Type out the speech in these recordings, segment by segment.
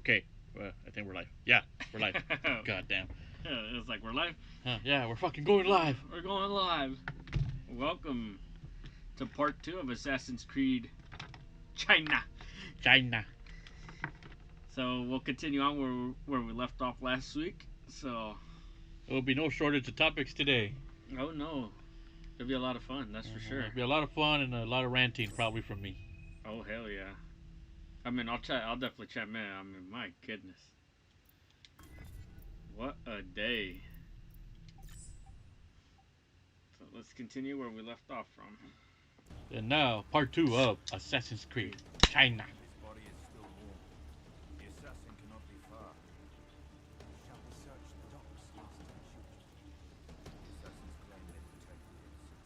Okay, I think we're live. Yeah, we're live. God damn. Yeah, it's like we're live. Yeah, we're fucking going live. We're going live. Welcome to part 2 of Assassin's Creed China. China. So we'll continue on where we left off last week. So, There will be no shortage of topics today. oh no, it'll be a lot of fun. That's for sure. It'll be a lot of fun and a lot of ranting probably from me. Oh hell yeah. I mean, I'll definitely chime in. I mean, my goodness, what a day. So let's continue where we left off from. And now, part 2 of Assassin's Creed China. His body is still warm. The assassin cannot be far. Shall we search the docks, Master Assassins claim they protect the innocents.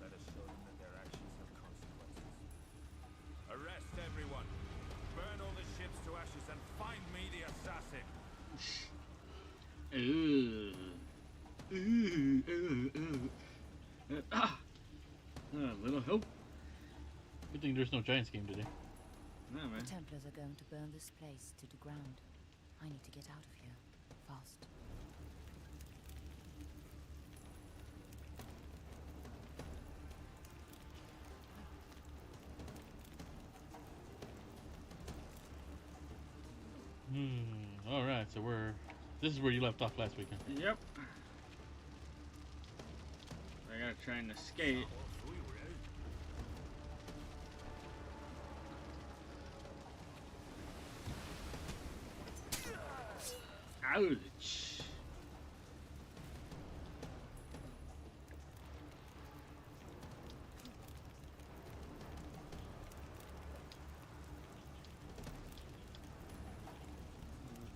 Let us show them that their actions have consequences. Arrest everyone. Burn all the ships to ashes and find me the assassin. A little hope. Good thing there's no Giants game today. No, man. The Templars are going to burn this place to the ground. I need to get out of here. Fast. Alright, so this is where you left off last weekend. Yep. I gotta try and escape. Ouch.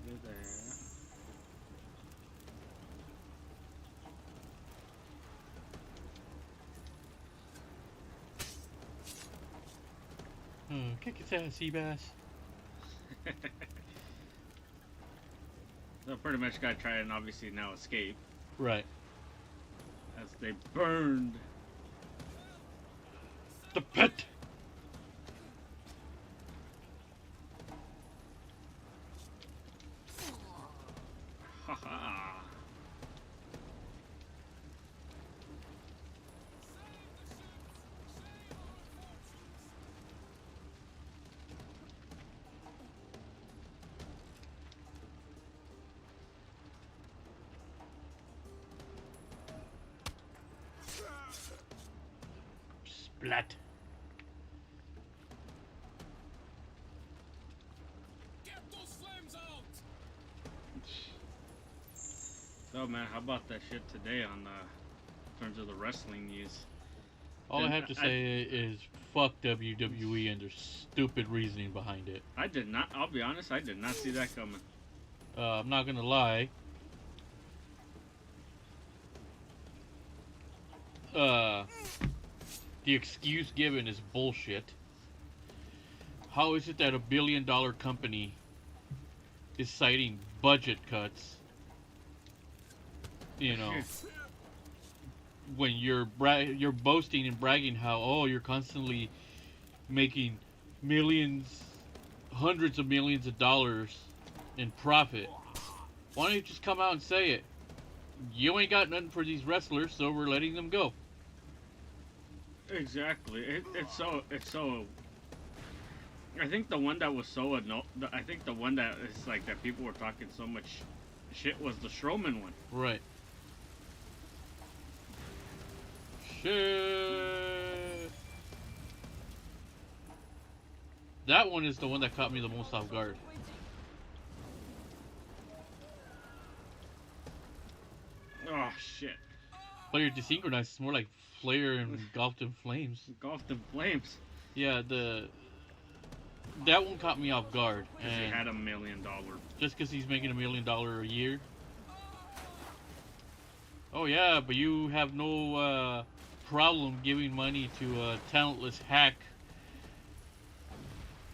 Over there. Kick its ass, sea bass. So pretty much gotta try and obviously now escape Right. as they burned. The pit! Haha. Splat. So man, how about that shit today on in terms of the wrestling news? All I And have to say is fuck WWE and their stupid reasoning behind it. I did not. I'll be honest. I did not see that coming. I'm not gonna lie. The excuse given is bullshit. How is it that a billion-dollar company is citing budget cuts? You know, when you're boasting and bragging how you're constantly making millions, hundreds of millions of dollars in profit. Why don't you just come out and say it? You ain't got nothing for these wrestlers, so we're letting them go. Exactly. It's so. I think the one that was so I think the one that is like that people were talking so much shit was the Strowman one. Right. Shit. That one is the one that caught me the most off guard. Oh shit. Player desynchronized. It's more like Flair and Engulfed in Flames. Engulfed in flames. Yeah, that one caught me off guard. Because he And had $1 million. just because he's making $1 million a year. Oh yeah, but you have no problem giving money to a talentless hack.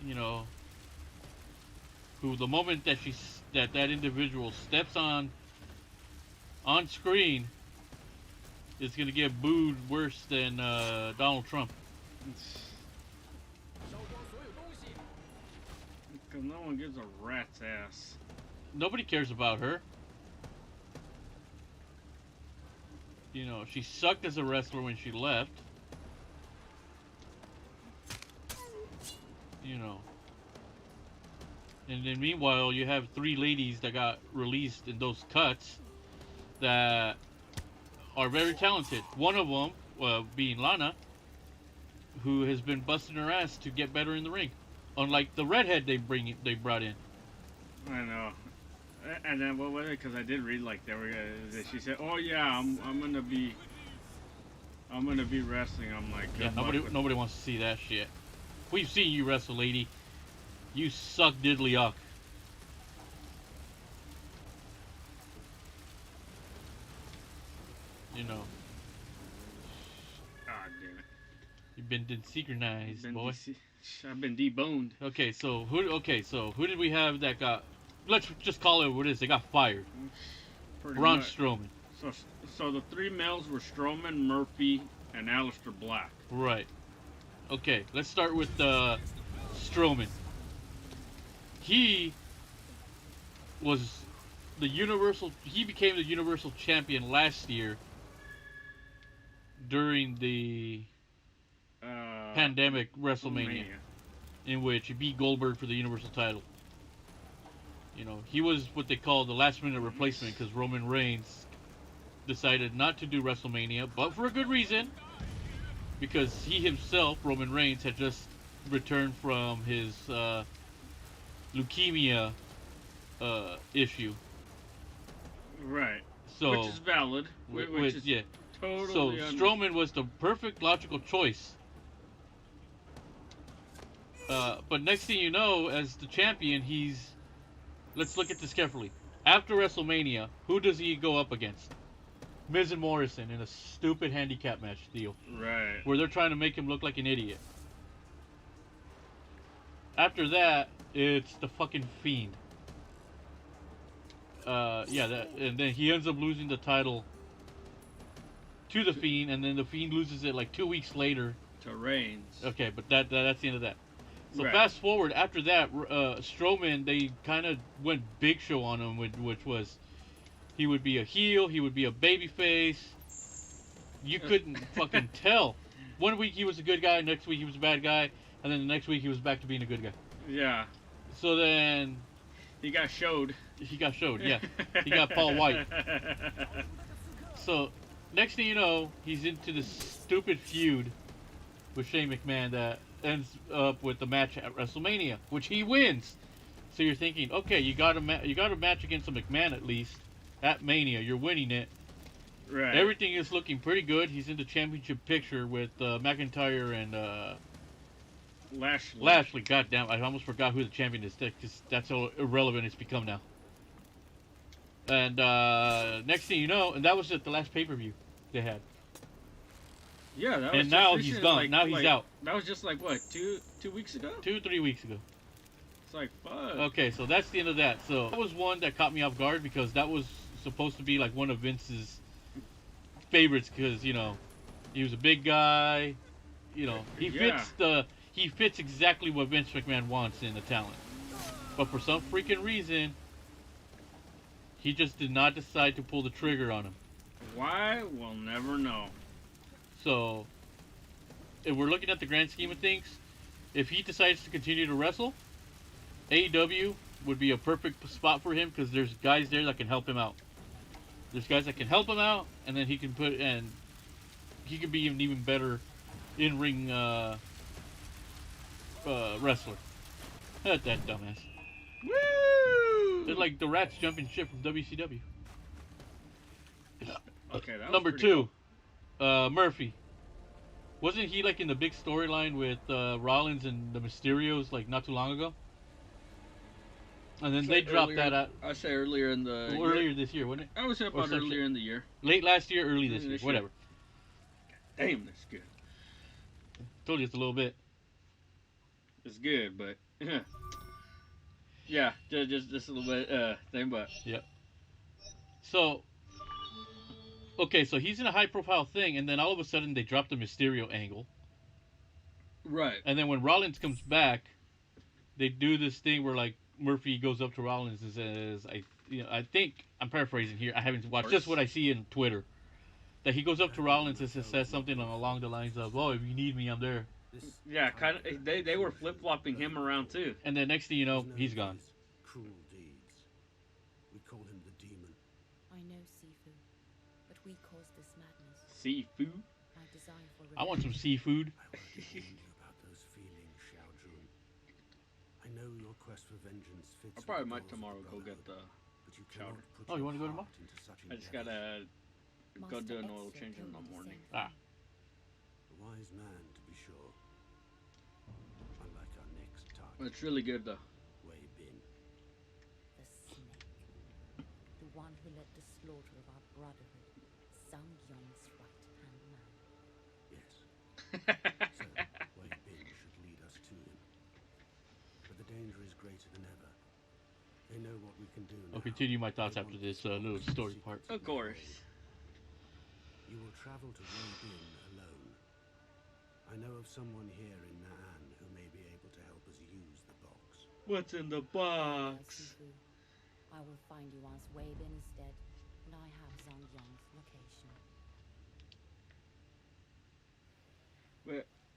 You know, who the moment that that individual steps on screen is gonna get booed worse than Donald Trump. Because no one gives a rat's ass. Nobody cares about her. You know, she sucked as a wrestler when she left. You know. And then meanwhile, you have 3 ladies that got released in those cuts that are very talented. One of them, being Lana, who has been busting her ass to get better in the ring. Unlike the redhead they brought in. I know. And then what was it? Because I did read like they were. She said, "Oh yeah, I'm gonna be wrestling." I'm like, Yeah, nobody wants to see that shit. We've seen you wrestle, lady. You suck diddly uck. You know, Ah, damn it. you've been desynchronized, boy. I've been deboned. Okay, so who did we have that got? Let's just call it what it is. They got fired. Pretty Braun much. Strowman. So the 3 males were Strowman, Murphy, and Aleister Black. Right. Okay, let's start with Strowman. He was he became the Universal Champion last year during the pandemic WrestleMania, in which he beat Goldberg for the Universal title. You know, he was what they call the last minute replacement because Roman Reigns decided not to do WrestleMania, but for a good reason. Because he himself, Roman Reigns, had just returned from his leukemia issue. Right. So, which is valid. Which is yeah. totally. So Strowman was the perfect logical choice. But next thing you know, as the champion, let's look at this carefully. After WrestleMania, who does he go up against? Miz and Morrison in a stupid handicap match deal. Right. Where they're trying to make him look like an idiot. After that, it's the fucking Fiend. And then he ends up losing the title to the Fiend, and then the Fiend loses it like 2 weeks later To Reigns. Okay, but that's the end of that. So Right. fast forward after that, Strowman, they kind of went Big Show on him, which was he would be a heel, he would be a baby face. You couldn't fucking tell. 1 week he was a good guy, next week he was a bad guy, and then the next week he was back to being a good guy. Yeah. So then He got showed. he got showed, yeah. He got Paul White. So next thing you know, he's into this stupid feud with Shane McMahon that ends up with the match at WrestleMania, which he wins. So you're thinking, okay, you got a match against a McMahon at least at Mania. You're winning it. Right. Everything is looking pretty good. He's in the championship picture with McIntyre and Lashley. Lashley. Goddamn, I almost forgot who the champion is. That's how irrelevant it's become now. And next thing you know, and that was at the last pay-per-view they had. Yeah, that was And just now recent, he's gone. Now he's out. That was just like what, 2 weeks ago? 2-3 weeks ago. It's like fuck. Okay, so that's the end of that. So that was one that caught me off guard because that was supposed to be like one of Vince's favorites because he was a big guy. He fits exactly what Vince McMahon wants in a talent. But for some freaking reason, he just did not decide to pull the trigger on him. Why? We'll never know. So, if we're looking at the grand scheme of things, if he decides to continue to wrestle, AEW would be a perfect spot for him because there's guys there that can help him out. There's guys that can help him out, and then he can be an even better in-ring wrestler. That dumbass. Woo! It's like the rats jumping ship from WCW. Okay, that was Number pretty 2, Murphy. Wasn't he like in the big storyline with Rollins and the Mysterios like not too long ago? And then they dropped that out I say earlier in the earlier this year, wasn't it? I would say about some earlier shit. in the year. Late last year, early this year, This year. whatever. Damn, that's good. Told you it's a little bit. It's good, but yeah, just a little bit thing, but So, okay, so he's in a high-profile thing, and then all of a sudden they drop the Mysterio angle, right. and then when Rollins comes back, they do this thing where like Murphy goes up to Rollins and says, I think I'm paraphrasing here. I haven't watched. Just what I see in Twitter. That he goes up to Rollins and says something along the lines of, "Oh, if you need me, I'm there." This Yeah, kind cowardly of. They were flip flopping him around too. And then next thing you is know, known he's for gone. his cruel deeds. We call him the demon. I know, Sifu, but we caused this madness. Seafood. My desire for I want some revenge. seafood. I already warned you about those feelings, Xiao Jun. I know your quest for vengeance fits I with probably the might goals of tomorrow the go get Brotherhood, the. but you chowder. cannot put Oh, you your wanna go tomorrow? heart into such I just endeavors. gotta go do an oil Master change in Ezio the told morning. same Ah. thing. A wise man, to be sure. Unlike our next target, It's really good though. Wei Bin. The snake. The one who led the slaughter of our brotherhood. Zhang Yong's right-hand man. Yes. So, Wei Bin should lead us to him. But the danger is greater than ever. They know what we can do now. I'll continue my thoughts They after want this box little story secret part. to Of their course. raid. You will travel to Wei Bin alone. I know of someone here in Na'an who may be able to help us use the box. What's in the Farewell, box? Sifu. I will find you once Wei Bin is dead, and I have Zhang Yong's location.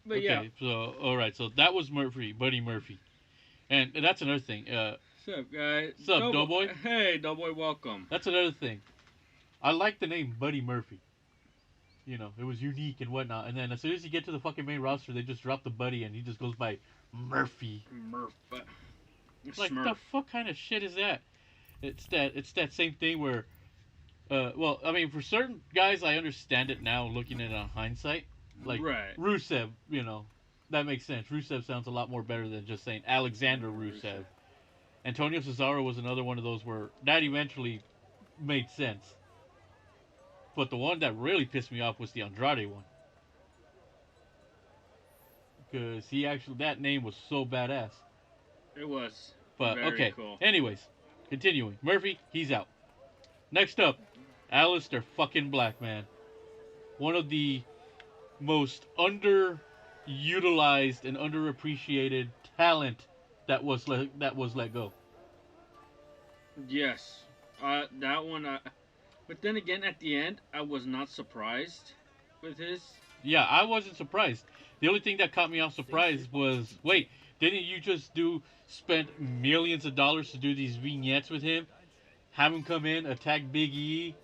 But yeah. Okay, so all right, so that was Murphy, Buddy Murphy, and that's another thing. What's up, guys? What's up, Doughboy? Hey, Doughboy, welcome. That's another thing. I like the name Buddy Murphy. You know, it was unique and whatnot. And then as soon as you get to the fucking main roster, they just drop the Buddy and he just goes by Murphy. Murph. Like Smurf. the fuck kind of shit is that? It's that same thing where, well, I mean, for certain guys, I understand it now, looking at it on hindsight. Like Right. Rusev, you know, that makes sense. Rusev sounds a lot more better than just saying Alexander Rusev. Antonio Cesaro was another one of those where that eventually made sense. But the one that really pissed me off was the Andrade one. Because that name was so badass. It was. But, Very okay. cool. Anyways, continuing. Murphy, he's out. Next up, Aleister fucking Black, man. One of the most underutilized and underappreciated talent that was let go. Yes. That one. But then again, at the end, I was not surprised with his. Yeah, I wasn't surprised. The only thing that caught me off surprise was, wait, didn't you just spend millions of dollars to do these vignettes with him? Have him come in, attack Big E,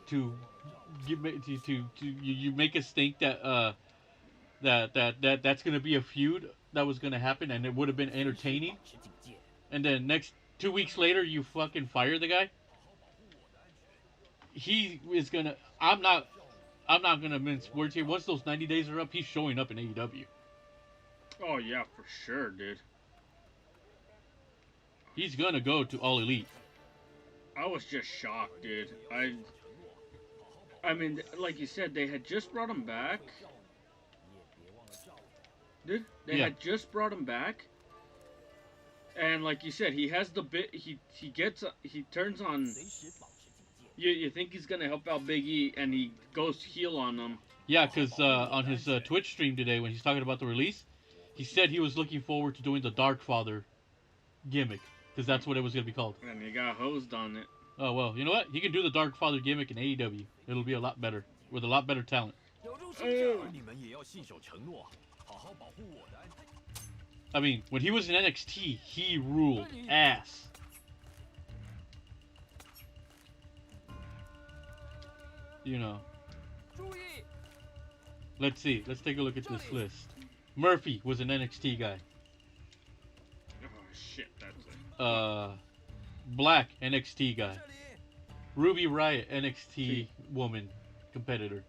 to you make us think that that's gonna be a feud that was gonna happen and it would have been entertaining. And then 2 weeks later, you fucking fire the guy. He is gonna. I'm not gonna mince words here. Once those 90 days are up, he's showing up in AEW. Oh yeah, for sure, dude. He's gonna go to All Elite. I was just shocked, dude. I mean, like you said, they had just brought him back. Dude, they Yeah. had just brought him back. And like you said, he has the bit. He turns on. You think he's gonna help out Big E, and he goes heel on them. Yeah, because on his Twitch stream today, when he's talking about the release, he said he was looking forward to doing the Dark Father gimmick, because that's what it was gonna be called. And he got hosed on it. Oh well, you know what? He can do the Dark Father gimmick in AEW. It'll be a lot better with a lot better talent. I mean, when he was in NXT, he ruled ass. You know. Let's see. Let's take a look at this list. Murphy was an NXT guy. Oh shit, that's it. Black NXT guy. Ruby Riott NXT woman competitor.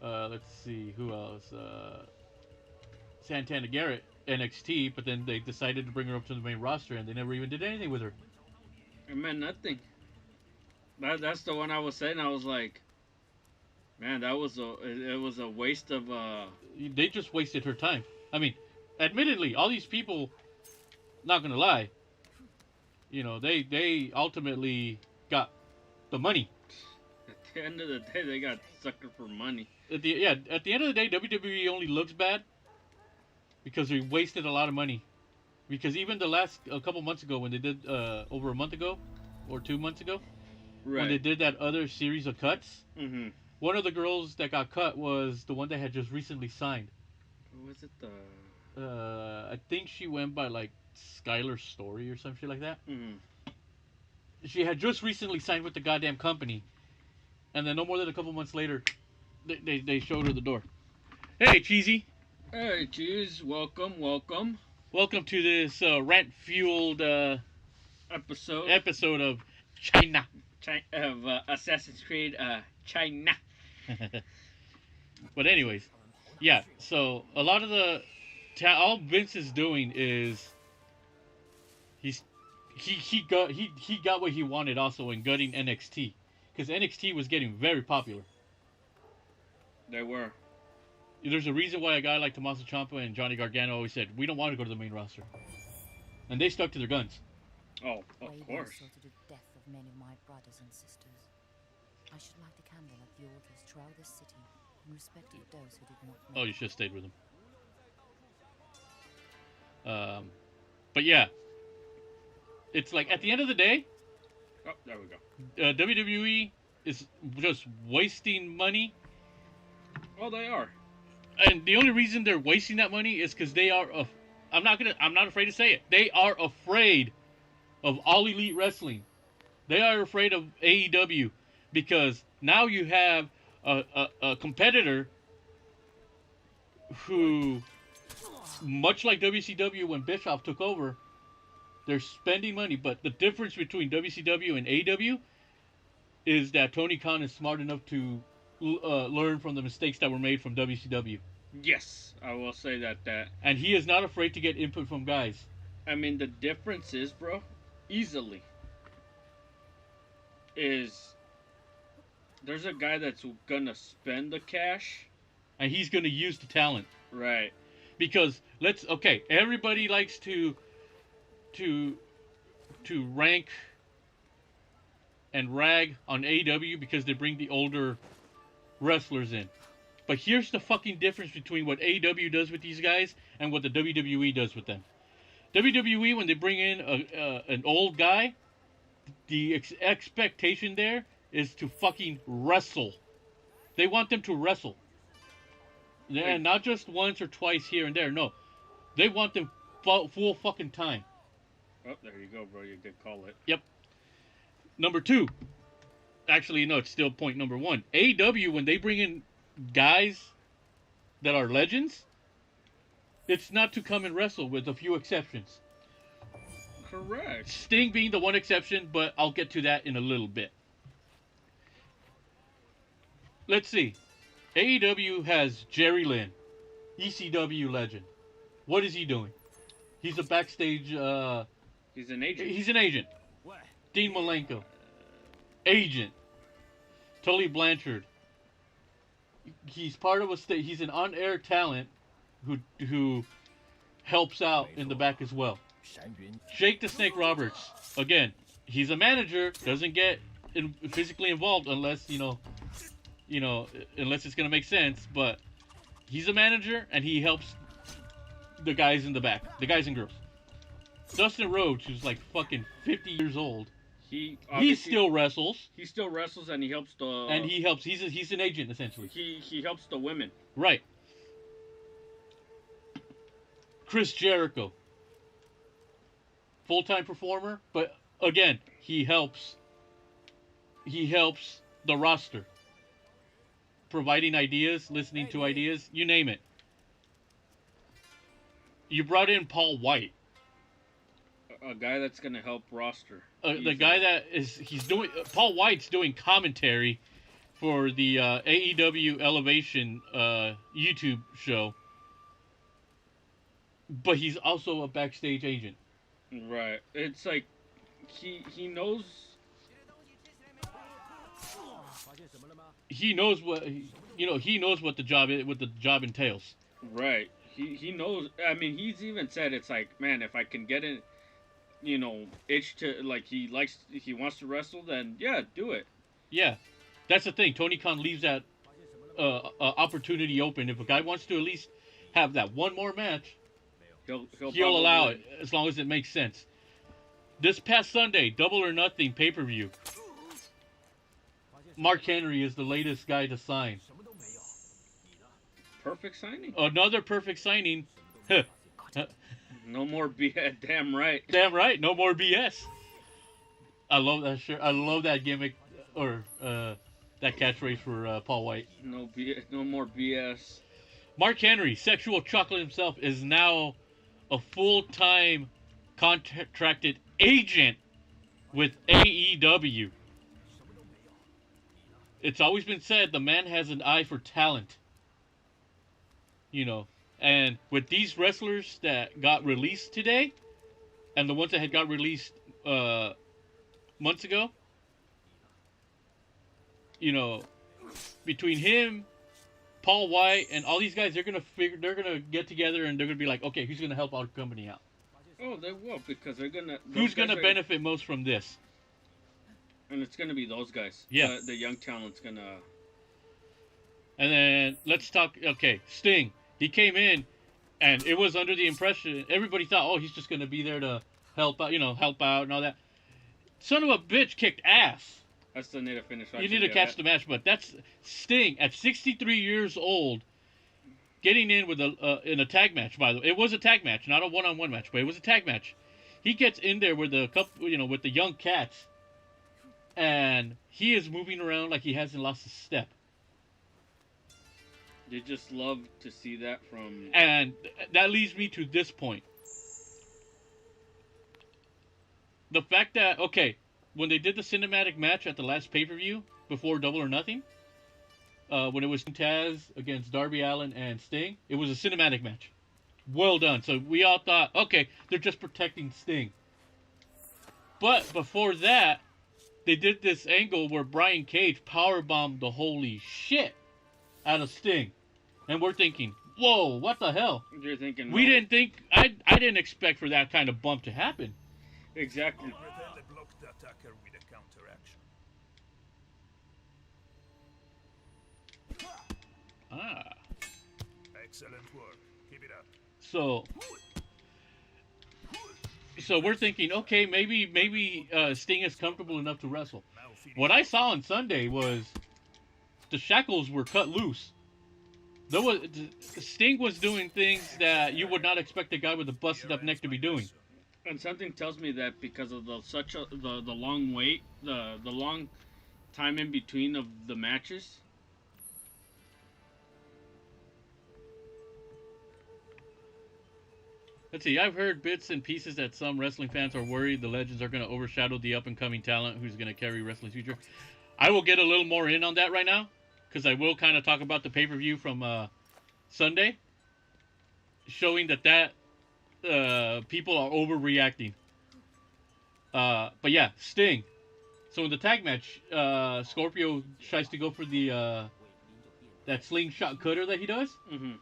Let's see who else. Santana Garrett NXT, but then they decided to bring her up to the main roster, and they never even did anything with her. It meant nothing. That's the one I was saying. I was like, man, it was a waste of. They just wasted her time. I mean, admittedly, all these people, not gonna lie, you know, they ultimately got the money. At the end of the day, they got suckered for money. At the end of the day, WWE only looks bad because they wasted a lot of money because even the last a couple months ago when they did over a month ago or 2 months ago when they Right. did that other series of cuts, Mm-hmm. one of the girls that got cut was the one that had just recently signed. Was it the? I think she went by like Skylar Story or some shit like that. Mm-hmm. She had just recently signed with the goddamn company, and then no more than a couple months later, they showed her the door. Hey, Cheesy. Hey, geez, welcome, welcome. Welcome to this rant-fueled Episode episode of China. of Assassin's Creed China. But anyways, yeah. So a lot of all Vince is doing is he's he got what he wanted also in gutting NXT because NXT was getting very popular. They were. There's a reason why a guy like Tommaso Ciampa and Johnny Gargano always said we don't want to go to the main roster, and they stuck to their guns. Oh, of I even course. saw to the death of many of my brothers and sisters. I should light the candle at the altars throughout the city in respect of those who did not know. Oh, you should have stayed with him. But yeah, it's like at the end of the day, Oh, there we go. WWE is just wasting money, Oh, they are. and the only reason they're wasting that money is because they are. I'm not afraid to say it. They are afraid of All Elite Wrestling. They are afraid of AEW because now you have a competitor who, much like WCW when Bischoff took over, they're spending money. But the difference between WCW and AEW is that Tony Khan is smart enough to learn from the mistakes that were made from WCW. Yes, I will say that. And he is not afraid to get input from guys. I mean, the difference is, bro, easily, is there's a guy that's gonna spend the cash. And he's going to use the talent. Right. Because everybody likes to rank and rag on AEW because they bring the older wrestlers in. But here's the fucking difference between what AEW does with these guys and what the WWE does with them. WWE, when they bring in an old guy, the expectation there is to fucking wrestle. They want them to wrestle. And not just once or twice here and there. No. They want them full fucking time. Oh, there you go, bro. You did call it. Yep. Number two. Actually, no, it's still point number one. AEW, when they bring in guys that are legends, it's not to come and wrestle, with a few exceptions. Correct. Sting being the one exception, but I'll get to that in a little bit. Let's see. AEW has Jerry Lynn, ECW legend. What is he doing? He's a backstage. He's an agent. He's an agent. Dean Malenko, agent. Tully Blanchard. He's part of he's an on-air talent who helps out in the back as well. Jake the Snake Roberts. Again, he's a manager. Doesn't get physically involved unless unless it's gonna make sense. But he's a manager and he helps the guys in the back, the guys and girls. Dustin Rhodes, who's like fucking 50 years old, he still wrestles. He still wrestles and he helps the. And he helps. He's an agent essentially. He helps the women. Right. Chris Jericho, full-time performer, but again, he helps the roster, providing ideas, listening to ideas, you name it. You brought in Paul White, A guy that's gonna help roster. the guy that Paul White's doing commentary for the AEW Elevation YouTube show, but he's also a backstage agent. Right. It's like he knows. He knows what he knows what the job entails. Right. He knows. I mean, he's even said it's like, man, if I can get in, itch to like he wants to wrestle, then yeah, do it. Yeah, that's the thing. Tony Khan leaves that opportunity open. If a guy wants to at least have that one more match, He'll allow it as long as it makes sense. This past Sunday, Double or Nothing pay-per-view. Mark Henry is the latest guy to sign. Perfect signing. Another perfect signing. No more BS. Damn right. Damn right. No more BS. I love that shirt. I love that gimmick or that catchphrase for Paul White. No BS. No more BS. Mark Henry, sexual chocolate himself, is now a full-time contracted agent with AEW. It's always been said the man has an eye for talent. You know, and with these wrestlers that got released today, and the ones that had got released months ago, you know, between him, Paul White, and all these guys, they're gonna get together and they're gonna be like, okay, who's gonna help our company out? Oh, they will, because they're gonna. Who's gonna benefit most from this? And it's gonna be those guys. Yeah. The young talent's gonna. And then let's talk. Okay, Sting. He came in, and it was under the impression everybody thought, oh, he's just gonna be there to help out, help out and all that. Son of a bitch kicked ass. I still need to finish. You need to catch the match, but that's Sting at 63 years old, getting in with in a tag match. By the way, it was a tag match, not a one-on-one match, but it was a tag match. He gets in there with a couple, with the young cats, and he is moving around like he hasn't lost a step. You just love to see that from. And that leads me to this point. The fact that, okay, when they did the cinematic match at the last pay-per-view before Double or Nothing, when it was Taz against Darby Allin and Sting, it was a cinematic match. Well done. So we all thought, okay, they're just protecting Sting. But before that, they did this angle where Brian Cage powerbombed the holy shit out of Sting. And we're thinking, whoa, what the hell? You're thinking. We didn't think, I didn't expect for that kind of bump to happen. Exactly. They blocked the attacker with a counteraction. Excellent work. Keep it up. So we're thinking, okay, maybe Sting is comfortable enough to wrestle. What I saw on Sunday was the shackles were cut loose. Sting was doing things that you would not expect a guy with a busted up neck to be doing. And something tells me that because of the long wait, the long time in between of the matches. Let's see, I've heard bits and pieces that some wrestling fans are worried the legends are going to overshadow the up-and-coming talent who's going to carry wrestling's future. I will get a little more in on that right now, because I will kind of talk about the pay-per-view from Sunday, showing that people are overreacting. But yeah, Sting. So in the tag match, Scorpio tries to go for the that slingshot cutter that he does. Mm-hmm.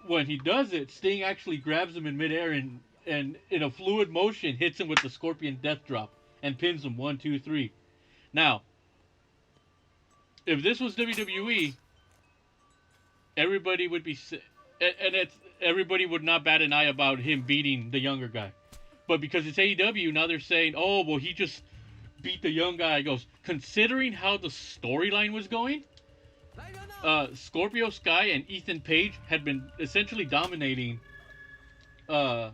When he does it, Sting actually grabs him in midair and in a fluid motion hits him with the Scorpion Death Drop and pins him 1, 2, 3. Now, if this was WWE, everybody would be, everybody would not bat an eye about him beating the younger guy. But because it's AEW, now they're saying, oh, well, he just beat the young guy. He goes, considering how the storyline was going, Scorpio Sky and Ethan Page had been essentially dominating the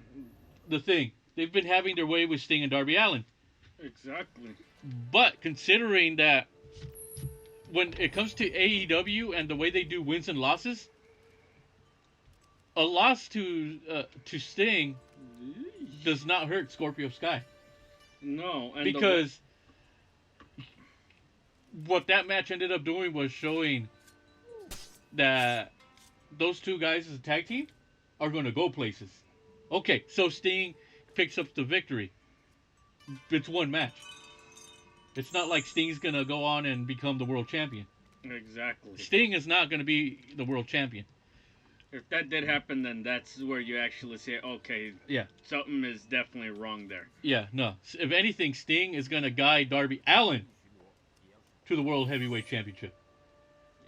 thing. They've been having their way with Sting and Darby Allin. Exactly. But considering that when it comes to AEW and the way they do wins and losses, a loss to Sting does not hurt Scorpio Sky. No, and because what that match ended up doing was showing that those two guys as a tag team are going to go places. Okay, so Sting picks up the victory. It's one match. It's not like Sting's going to go on and become the world champion. Exactly. Sting is not going to be the world champion. If that did happen, then that's where you actually say, okay, yeah, something is definitely wrong there. Yeah, no. If anything, Sting is going to guide Darby Allin to the World Heavyweight Championship.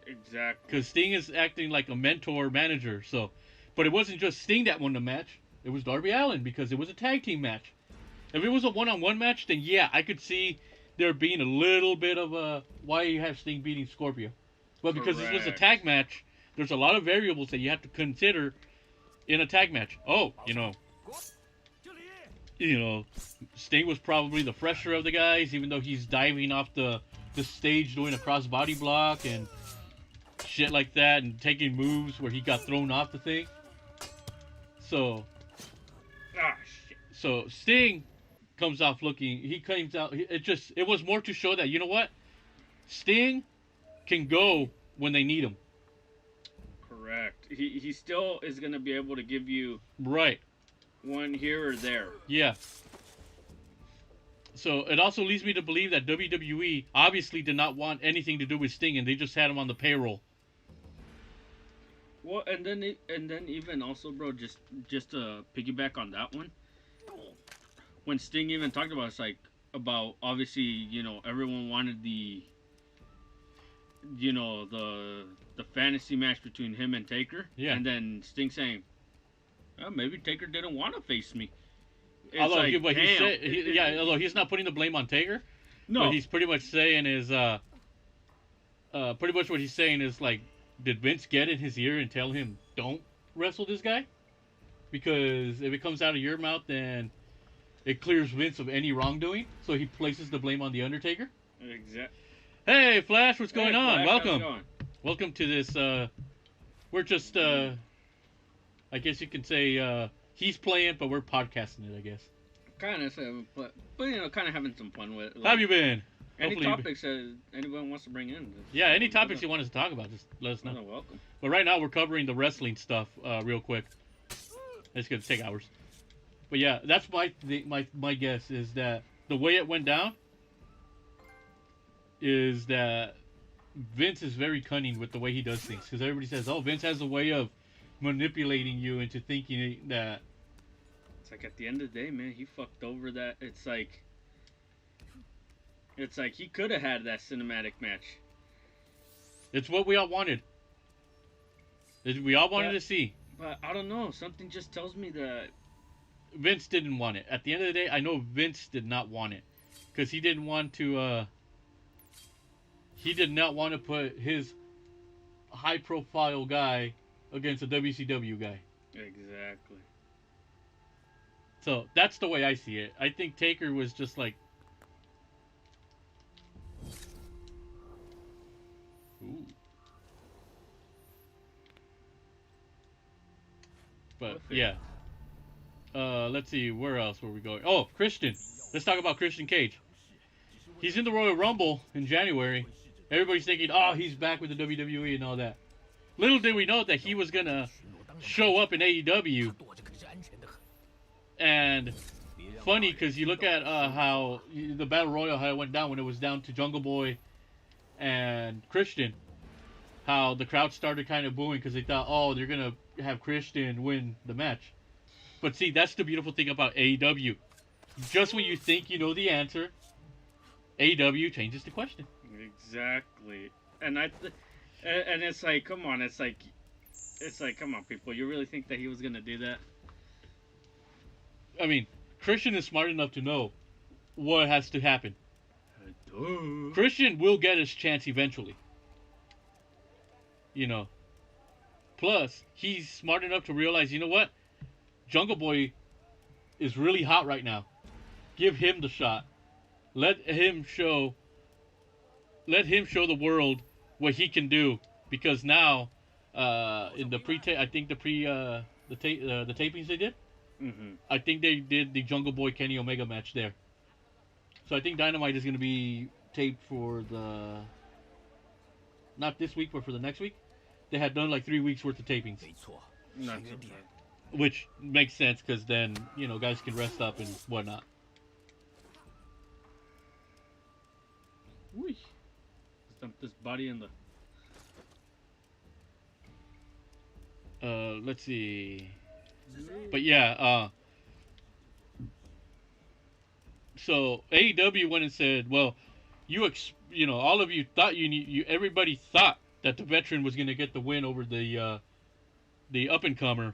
Exactly. Because Sting is acting like a mentor manager. So, but it wasn't just Sting that won the match. It was Darby Allin because it was a tag team match. If it was a one-on-one match, then yeah, I could see there being a little bit of a why you have Sting beating Scorpio. But because this was a Correct. tag match, there's a lot of variables that you have to consider in a tag match. Oh, Sting was probably the fresher of the guys, even though he's diving off the stage doing a crossbody block and shit like that, and taking moves where he got thrown off the thing. So Ah, shit. So Sting comes off looking. He comes out. It was more to show that, you know what, Sting can go when they need him. Correct. He still is gonna be able to give you Right. one here or there. Yeah. So it also leads me to believe that WWE obviously did not want anything to do with Sting, and they just had him on the payroll. Well, and then even also, bro, just to piggyback on that one, when Sting even talked about it's like about obviously everyone wanted the the fantasy match between him and Taker, Yeah. and then Sting saying, oh, maybe Taker didn't want to face me. It's Although, like, damn. Although he's not putting the blame on Taker. No, What he's pretty much saying is, pretty much what he's saying is like, did Vince get in his ear and tell him don't wrestle this guy? Because if it comes out of your mouth, then it clears Vince of any wrongdoing. So he places the blame on the Undertaker. exactly. Hey, Flash, what's going on? Flash, how's it Welcome. going? Welcome to this. We're just, I guess you can say, he's playing, but we're podcasting it, I guess. Kind of, but kind of having some fun with it. How have you been? Any Hopefully topics that anyone wants to bring in? Yeah, any topics you want us to talk about, just let us know. You're welcome. But right now we're covering the wrestling stuff real quick. It's gonna take hours. But yeah, that's my guess is that the way it went down is that Vince is very cunning with the way he does things, because everybody says, "Oh, Vince has a way of manipulating you into thinking that." It's like at the end of the day, man, he fucked over that. It's like he could have had that cinematic match. It's what we all wanted. We all wanted But- to see. But I don't know. Something just tells me that Vince didn't want it. At the end of the day, I know Vince did not want it, because he didn't want to. He did not want to put his high-profile guy against a WCW guy. exactly. So that's the way I see it. I think Taker was just like, ooh. But yeah. Let's see, where else were we going? Oh, Christian. Let's talk about Christian Cage. He's in the Royal Rumble in January. Everybody's thinking, oh, he's back with the WWE and all that. Little did we know that he was gonna show up in AEW. And funny, because you look at how the Battle Royal, how it went down when it was down to Jungle Boy and Christian. How the crowd started kind of booing because they thought, oh, they're going to have Christian win the match. But see, that's the beautiful thing about AEW. Just when you think you know the answer, AEW changes the question. Exactly. And and it's like, come on, it's like, come on, people, you really think that he was gonna do that? I mean, Christian is smart enough to know what has to happen. Christian will get his chance eventually. Plus, he's smart enough to realize, you know what? Jungle Boy is really hot right now. Give him the shot. Let him show the world what he can do. Because now, in the tapings they did, Mm-hmm. I think they did the Jungle Boy Kenny Omega match there. So I think Dynamite is going to be taped for not this week, but for the next week. They had done like 3 weeks worth of tapings, Not so bad. which makes sense because then guys can rest up and whatnot. Whee. Stump this body in the. Let's see. But yeah, so AEW went and said, well, all of you thought everybody thought that the veteran was going to get the win over the up and comer,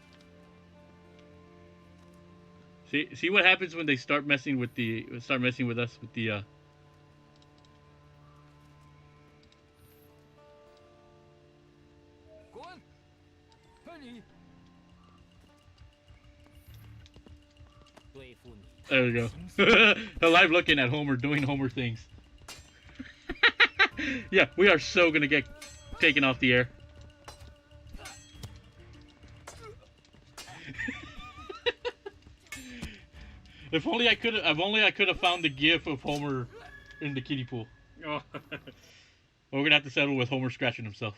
See what happens when they start messing with us with the. There we go. Alive looking at Homer doing Homer things. Yeah, we are so gonna get taken off the air. If only I could have found the gif of Homer in the kiddie pool. Oh. We're gonna have to settle with Homer scratching himself.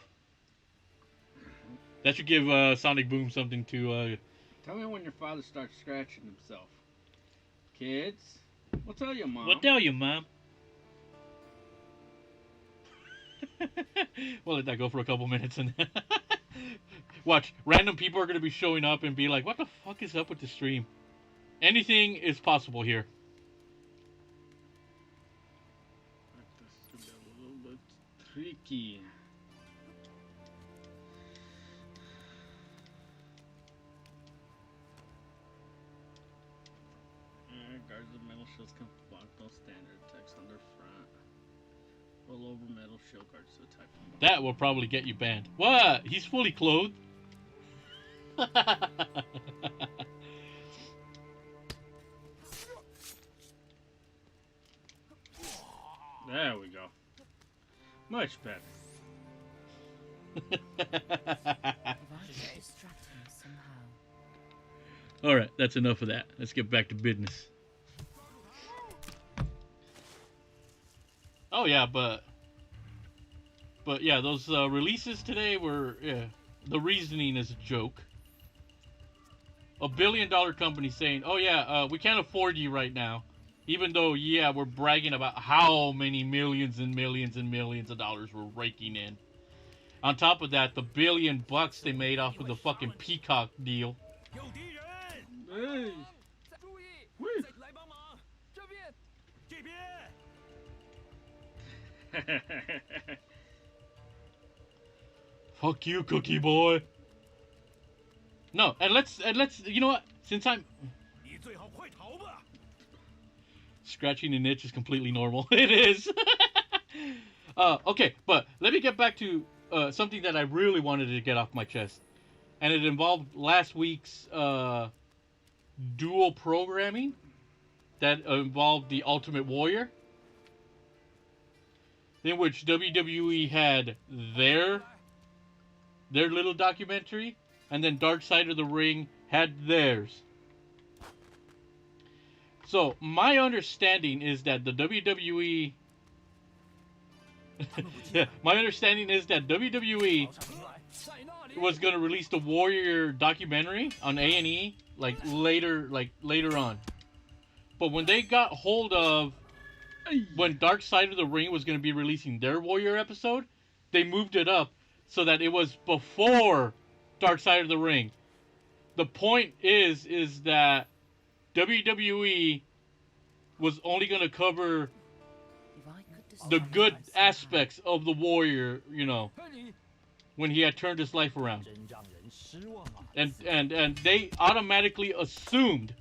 That should give Sonic Boom something to. Tell me when your father starts scratching himself. Kids, we'll tell you, Mom. We'll tell you, Mom. We'll let that go for a couple minutes and watch. Random people are gonna be showing up and be like, "What the fuck is up with the stream?" Anything is possible here. This is a little bit tricky. Guards of metal shields can block those standard attacks on their front. Roll over metal shield guards to attack them. That will probably get you banned. What? He's fully clothed? There we go. Much better. Alright, that's enough of that. Let's get back to business. Oh yeah, but yeah, those releases today were, the reasoning is a joke. $1 billion company saying, oh yeah, we can't afford you right now. Even though, yeah, we're bragging about how many millions and millions and millions of dollars we're raking in. On top of that, the $1 billion they made off of the fucking Peacock deal. Hey. Fuck you, Cookie Boy. No, and let's you know what? Since I'm scratching an itch is completely normal. It is. Okay, but let me get back to something that I really wanted to get off my chest, and it involved last week's dual programming that involved the Ultimate Warrior, in which WWE had their little documentary, and then Dark Side of the Ring had theirs. So my understanding is that the WWE my understanding is that WWE was going to release the Warrior documentary on A&E later on. But when they got hold of when Dark Side of the Ring was going to be releasing their Warrior episode, they moved it up so that it was before Dark Side of the Ring. The point is that WWE was only going to cover the good aspects of the Warrior, you know, when he had turned his life around. And they automatically assumed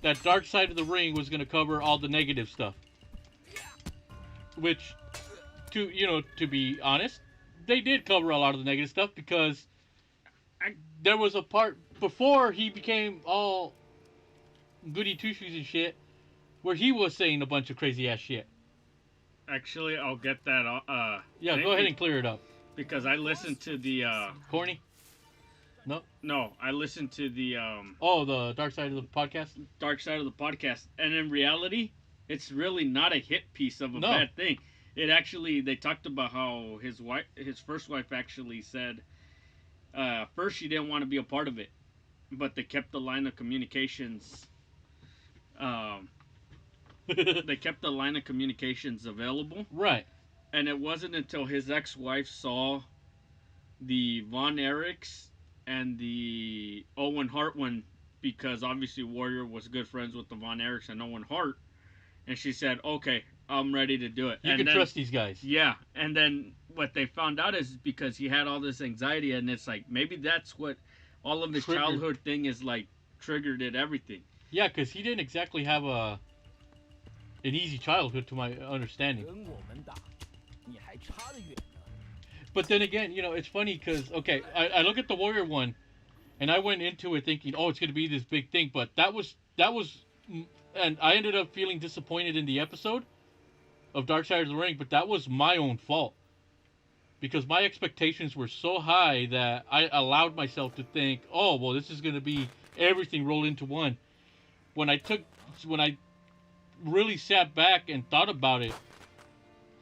that Dark Side of the Ring was going to cover all the negative stuff. Which, to be honest, they did cover a lot of the negative stuff, because there was a part before he became all goody two-shoes and shit where he was saying a bunch of crazy ass shit. Actually, I'll get that. Yeah, go ahead and clear it up. Because I listened to the. Corny? No? No, I listened to the. The Dark Side of the podcast? Dark Side of the podcast. And in reality, it's really not a hit piece of a bad thing. It actually, they talked about how his first wife actually said, first she didn't want to be a part of it, but they kept the line of communications. They kept the line of communications available. Right. And it wasn't until his ex-wife saw the Von Erichs and the Owen Hart one, because obviously Warrior was good friends with the Von Erichs and Owen Hart, and she said, okay, I'm ready to do it. You can trust these guys. Yeah, and then what they found out is because he had all this anxiety, and it's like, maybe that's what all of his childhood thing is like, triggered it, everything. Yeah, because he didn't exactly have an easy childhood, to my understanding. But then again, it's funny because I look at the Warrior one, and I went into it thinking, oh, it's going to be this big thing, but and I ended up feeling disappointed in the episode of Dark Side of the Ring, but that was my own fault because my expectations were so high that I allowed myself to think, oh, well, this is going to be everything rolled into one. When I really sat back and thought about it,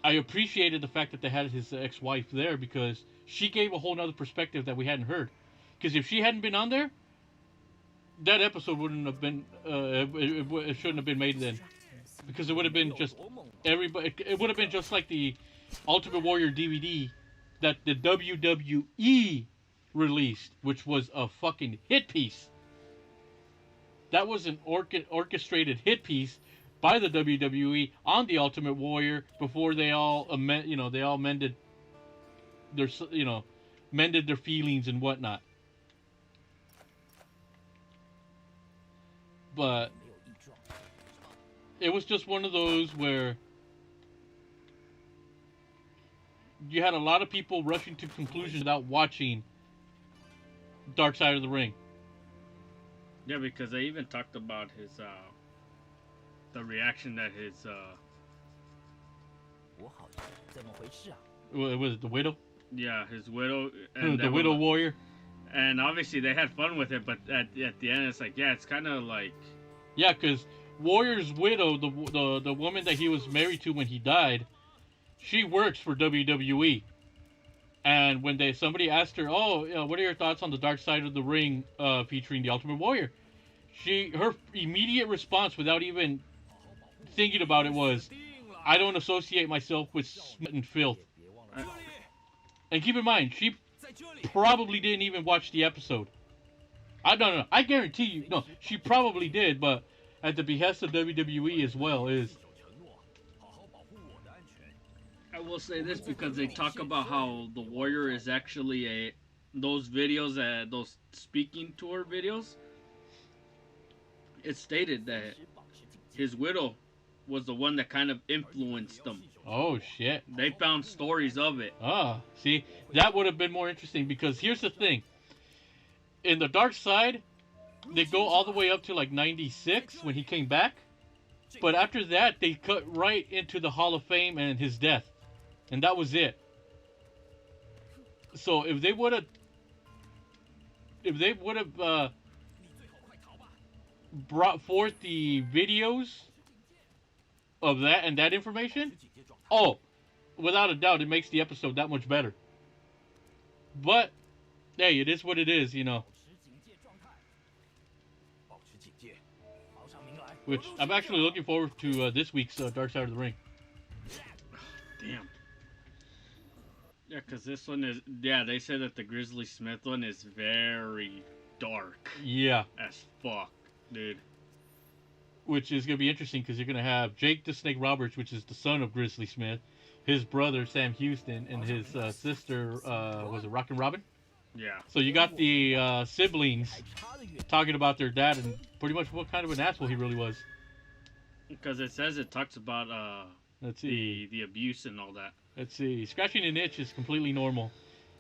I appreciated the fact that they had his ex-wife there because she gave a whole nother perspective that we hadn't heard. Because if she hadn't been on there, that episode wouldn't have been. It shouldn't have been made then, because it would have been just everybody. It would have been just like the Ultimate Warrior DVD that the WWE released, which was a fucking hit piece. That was an orchestrated hit piece by the WWE on the Ultimate Warrior before they all mended their feelings and whatnot. But it was just one of those where you had a lot of people rushing to conclusions without watching Dark Side of the Ring. Yeah, because they even talked about his the reaction that his Was it the Widow? Yeah, his widow and the Widow Warrior. And obviously they had fun with it, but at the end it's like, yeah, it's kind of like, yeah, because Warrior's widow, the woman that he was married to when he died, she works for WWE. And when somebody asked her, oh, what are your thoughts on the Dark Side of the Ring featuring the Ultimate Warrior? Her immediate response, without even thinking about it, was, I don't associate myself with smut and filth. And keep in mind, she probably didn't even watch the episode. I don't know. I guarantee you, no, she probably did, but at the behest of WWE as well is. I will say this because they talk about how the Warrior is actually those videos, those speaking tour videos. It stated that his widow was the one that kind of influenced them. Oh, shit. They found stories of it. See, that would have been more interesting because here's the thing. In the Dark Side, they go all the way up to like 96 when he came back. But after that, they cut right into the Hall of Fame and his death. And that was it. So if they would have brought forth the videos of that and that information, oh, without a doubt, it makes the episode that much better. But, hey, it is what it is, Which, I'm actually looking forward to this week's Dark Side of the Ring. Damn. Yeah, because this one is, they say that the Grizzly Smith one is very dark. Yeah. As fuck, dude. Which is going to be interesting because you're going to have Jake the Snake Roberts, which is the son of Grizzly Smith, his brother Sam Houston, and his sister, was it Rockin' Robin? Yeah. So you got the siblings talking about their dad and pretty much what kind of an asshole he really was. Because it talks about let's see, the abuse and all that. Let's see. Scratching an itch is completely normal.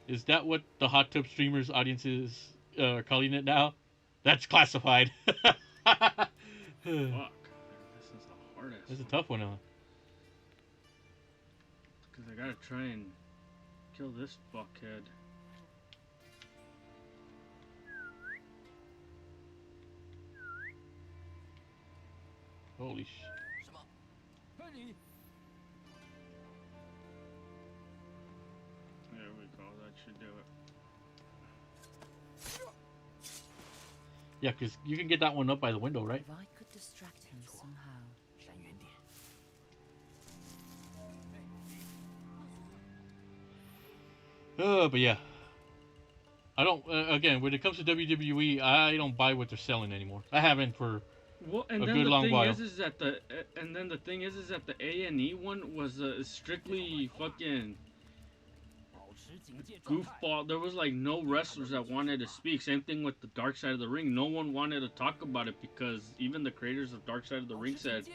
Is that what the hot tub streamers audiences are calling it now? That's classified. Fuck. This is the hardest. That's a tough one, huh? Because I gotta try and kill this fuckhead. Holy sh... There we go. That should do it. Yeah, because you can get that one up by the window, right? If I could distract him somehow. But yeah. I don't, again, when it comes to WWE, I don't buy what they're selling anymore. I haven't for and a then good long while. is that the A&E one was strictly fucking goofball. There was like no wrestlers that wanted to speak. Same thing with the Dark Side of the Ring. No one wanted to talk about it because even the creators of Dark Side of the Ring said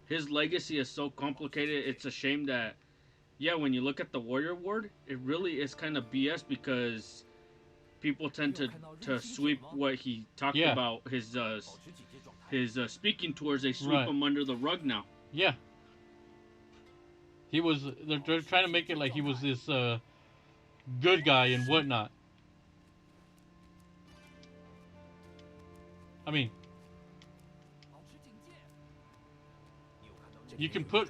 his legacy is so complicated. It's a shame that, yeah, when you look at the Warrior Award, it really is kind of BS because people tend to sweep what he talked Yeah. about, his speaking tours. They sweep Right. him under the rug now. Yeah. They're trying to make it like he was this good guy and whatnot. I mean, you can put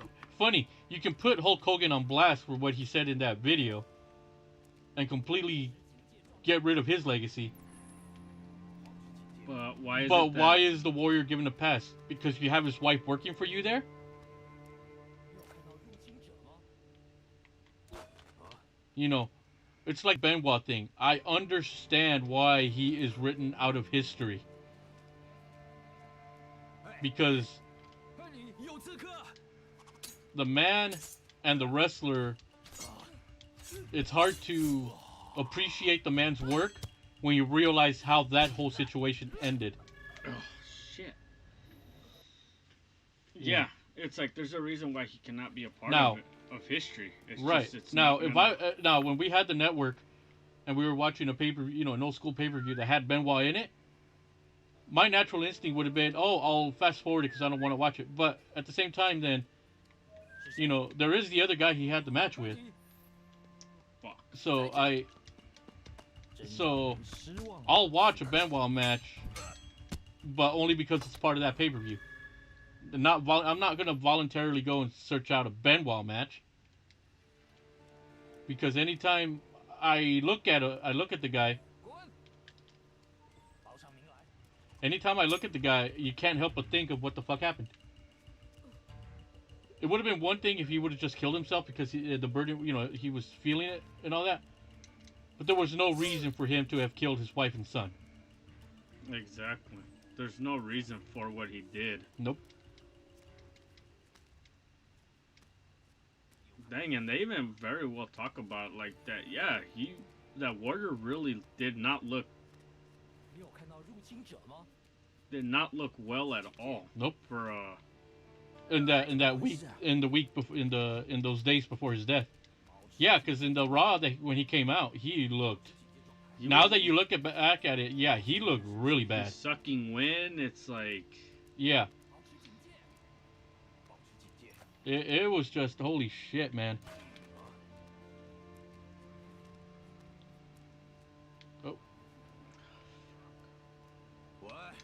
Hulk Hogan on blast for what he said in that video and completely get rid of his legacy. But why is But it that, why is the Warrior given a pass? Because you have his wife working for you there? You know, it's like Benoit thing. I understand why he is written out of history. Because the man and the wrestler, it's hard to appreciate the man's work when you realize how that whole situation ended. Oh, shit. Yeah, it's like there's a reason why he cannot be a part Now- of it, of history. It's Right. Just, it's Now, not if gonna- now when we had the network and we were watching a an old school pay-per-view that had Benoit in it, my natural instinct would have been, oh, I'll fast forward it because I don't want to watch it. But at the same time, then, there is the other guy he had the match with. Fuck. So I'll watch a Benoit match, but only because it's part of that pay-per-view. I'm not gonna voluntarily go and search out a Benoit match, because anytime I look at the guy, you can't help but think of what the fuck happened. It would have been one thing if he would have just killed himself because the burden, he was feeling it and all that. But there was no reason for him to have killed his wife and son. Exactly. There's no reason for what he did. Nope. Dang, and they even very well talk about like that. Yeah, that Warrior really did not look well at all. Nope. For In those days before his death. Yeah, because in the Raw when he came out, he looked. Now that you look back at it, yeah, he looked really bad. Sucking wind. It's like, yeah. It was just holy shit, man. Oh. What?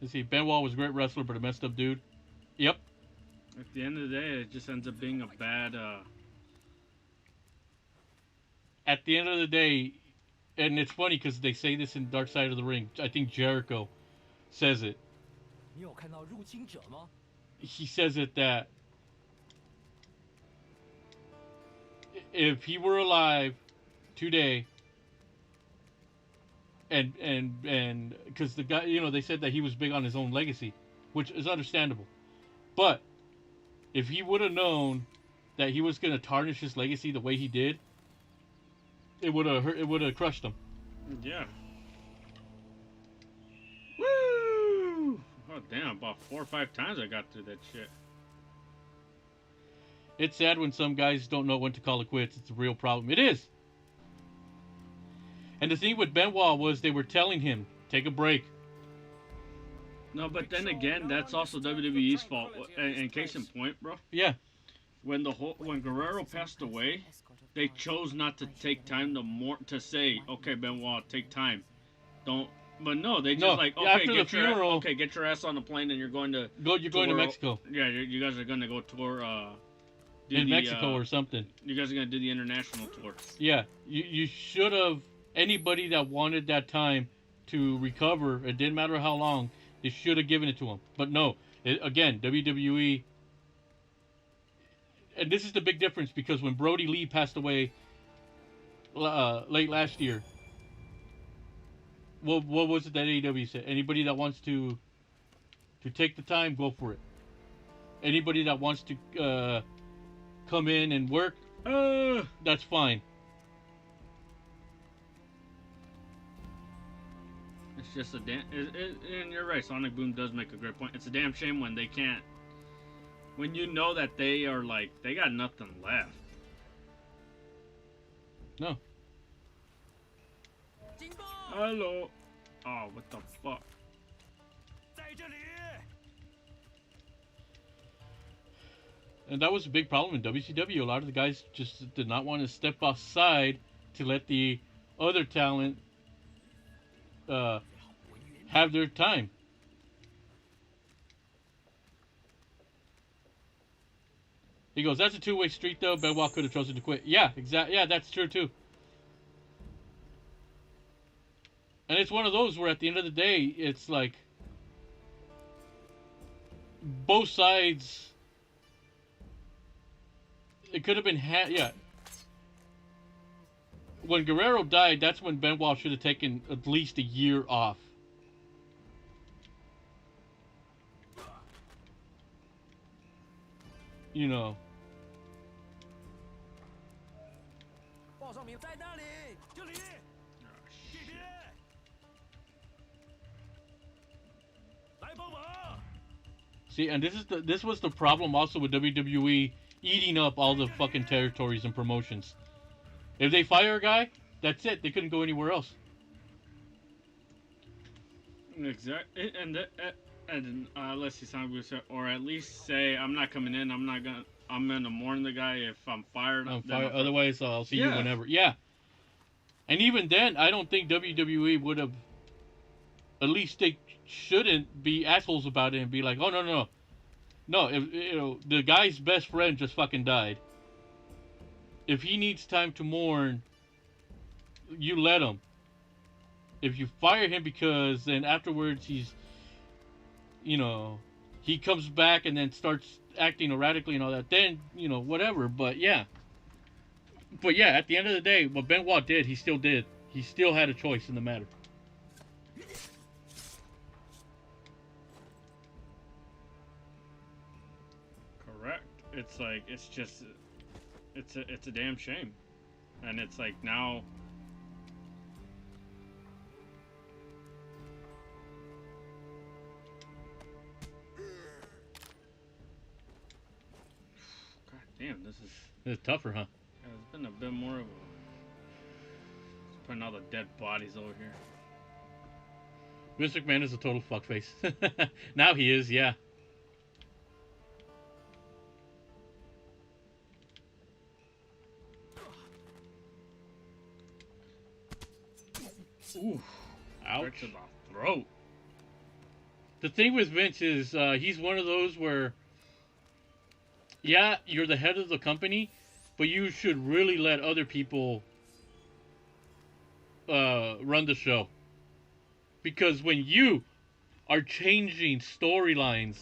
Let's see, Benoit was a great wrestler, but a messed up dude. Yep. at the end of the day, it just ends up being a bad. At the end of the day, and it's funny because they say this in Dark Side of the Ring. I think Jericho says it. He says it that if he were alive today, and because the guy, they said that he was big on his own legacy, which is understandable. But if he would have known that he was going to tarnish his legacy the way he did, it would have hurt. It would have crushed him. Yeah. Woo! Oh damn! About 4 or 5 times I got through that shit. It's sad when some guys don't know when to call it quits. It's a real problem. It is. And the thing with Benoit was they were telling him, take a break. No, but then again, that's also WWE's fault. And case in point, bro. Yeah. When Guerrero passed away, they chose not to take time to say, okay, Benoit, take time. Don't. But no, they just okay, after the funeral, get your ass on the plane and you're going to Mexico. Yeah, you guys are going to go tour in Mexico or something. You guys are going to do the international tour. Yeah, you should have. Anybody that wanted that time to recover, it didn't matter how long, they should have given it to him. But no, again, WWE. And this is the big difference because when Brody Lee passed away late last year, what was it that AEW said? Anybody that wants to take the time, go for it. Anybody that wants to come in and work, that's fine. It's just a damn. And you're right. Sonic Boom does make a great point. It's a damn shame when they can't. When you know that they are like they got nothing left. No. Hello. Oh, what the fuck? And that was a big problem in WCW. A lot of the guys just did not want to step aside to let the other talent have their time. He goes, that's a two-way street, though. Benoit could have chosen to quit. Yeah, exactly. Yeah, that's true, too. And it's one of those where at the end of the day, it's like both sides. It could have been yeah. When Guerrero died, that's when Benoit should have taken at least a year off. You know. See, and this was the problem also with WWE eating up all the fucking territories and promotions. If they fire a guy, that's it. They couldn't go anywhere else. Exactly, and unless he's not or at least say I'm not coming in. I'm gonna mourn the guy if I'm fired. Otherwise, I'll see you whenever. Yeah. And even then, I don't think WWE would have. At least they shouldn't be assholes about it and be like, "Oh no! If the guy's best friend just fucking died. If he needs time to mourn, you let him. If you fire him because then afterwards he comes back and then starts acting erratically and all that, then whatever. But yeah, at the end of the day, what Benoit did, he still did. He still had a choice in the matter." Correct. It's like it's a damn shame, and it's like now. God damn, It's tougher, huh? Yeah, it's been a bit more of a. Just putting all the dead bodies over here. Vince McMahon is a total fuckface. Now he is, yeah. Ooh, ouch! right to the throat. The thing with Vince is he's one of those where, yeah, you're the head of the company, but you should really let other people run the show. Because when you are changing storylines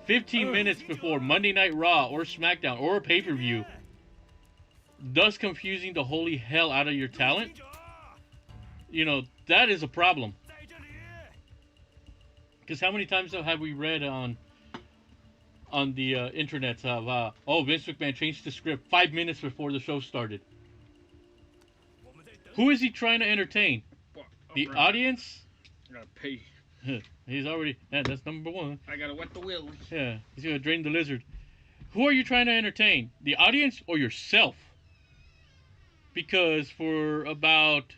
15 minutes before Monday Night Raw or SmackDown or a pay-per-view, thus confusing the holy hell out of your talent, that is a problem. Because how many times have we read on the internet of, Vince McMahon changed the script 5 minutes before the show started. Who is he trying to entertain? The audience? I gotta pay. He's already, that's number one. I gotta wet the wheel. Yeah, he's gonna drain the lizard. Who are you trying to entertain? The audience or yourself? Because for about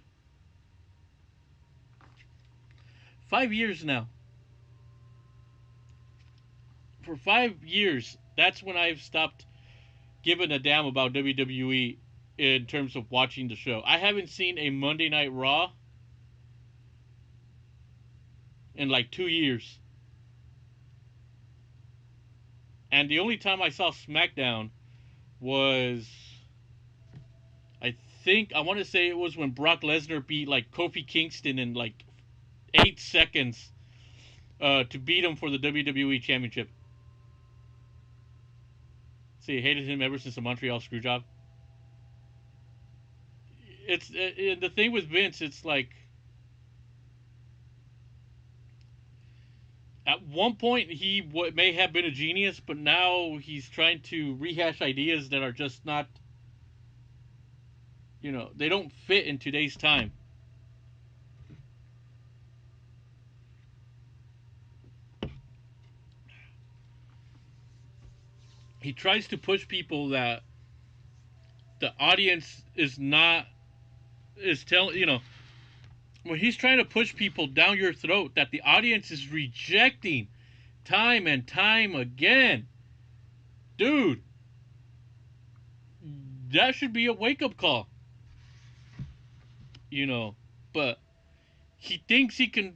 5 years now, for 5 years, that's when I've stopped giving a damn about WWE in terms of watching the show. I haven't seen a Monday Night Raw in like 2 years. And the only time I saw SmackDown was, I want to say it was when Brock Lesnar beat like Kofi Kingston in like 8 seconds to beat him for the WWE Championship. See, I hated him ever since the Montreal Screwjob. It's the thing with Vince. It's like one point he may have been a genius, but now he's trying to rehash ideas that are just not, they don't fit in today's time. He tries to push people that the audience is not is telling when he's trying to push people down your throat that the audience is rejecting time and time again. Dude, that should be a wake-up call. But he thinks he can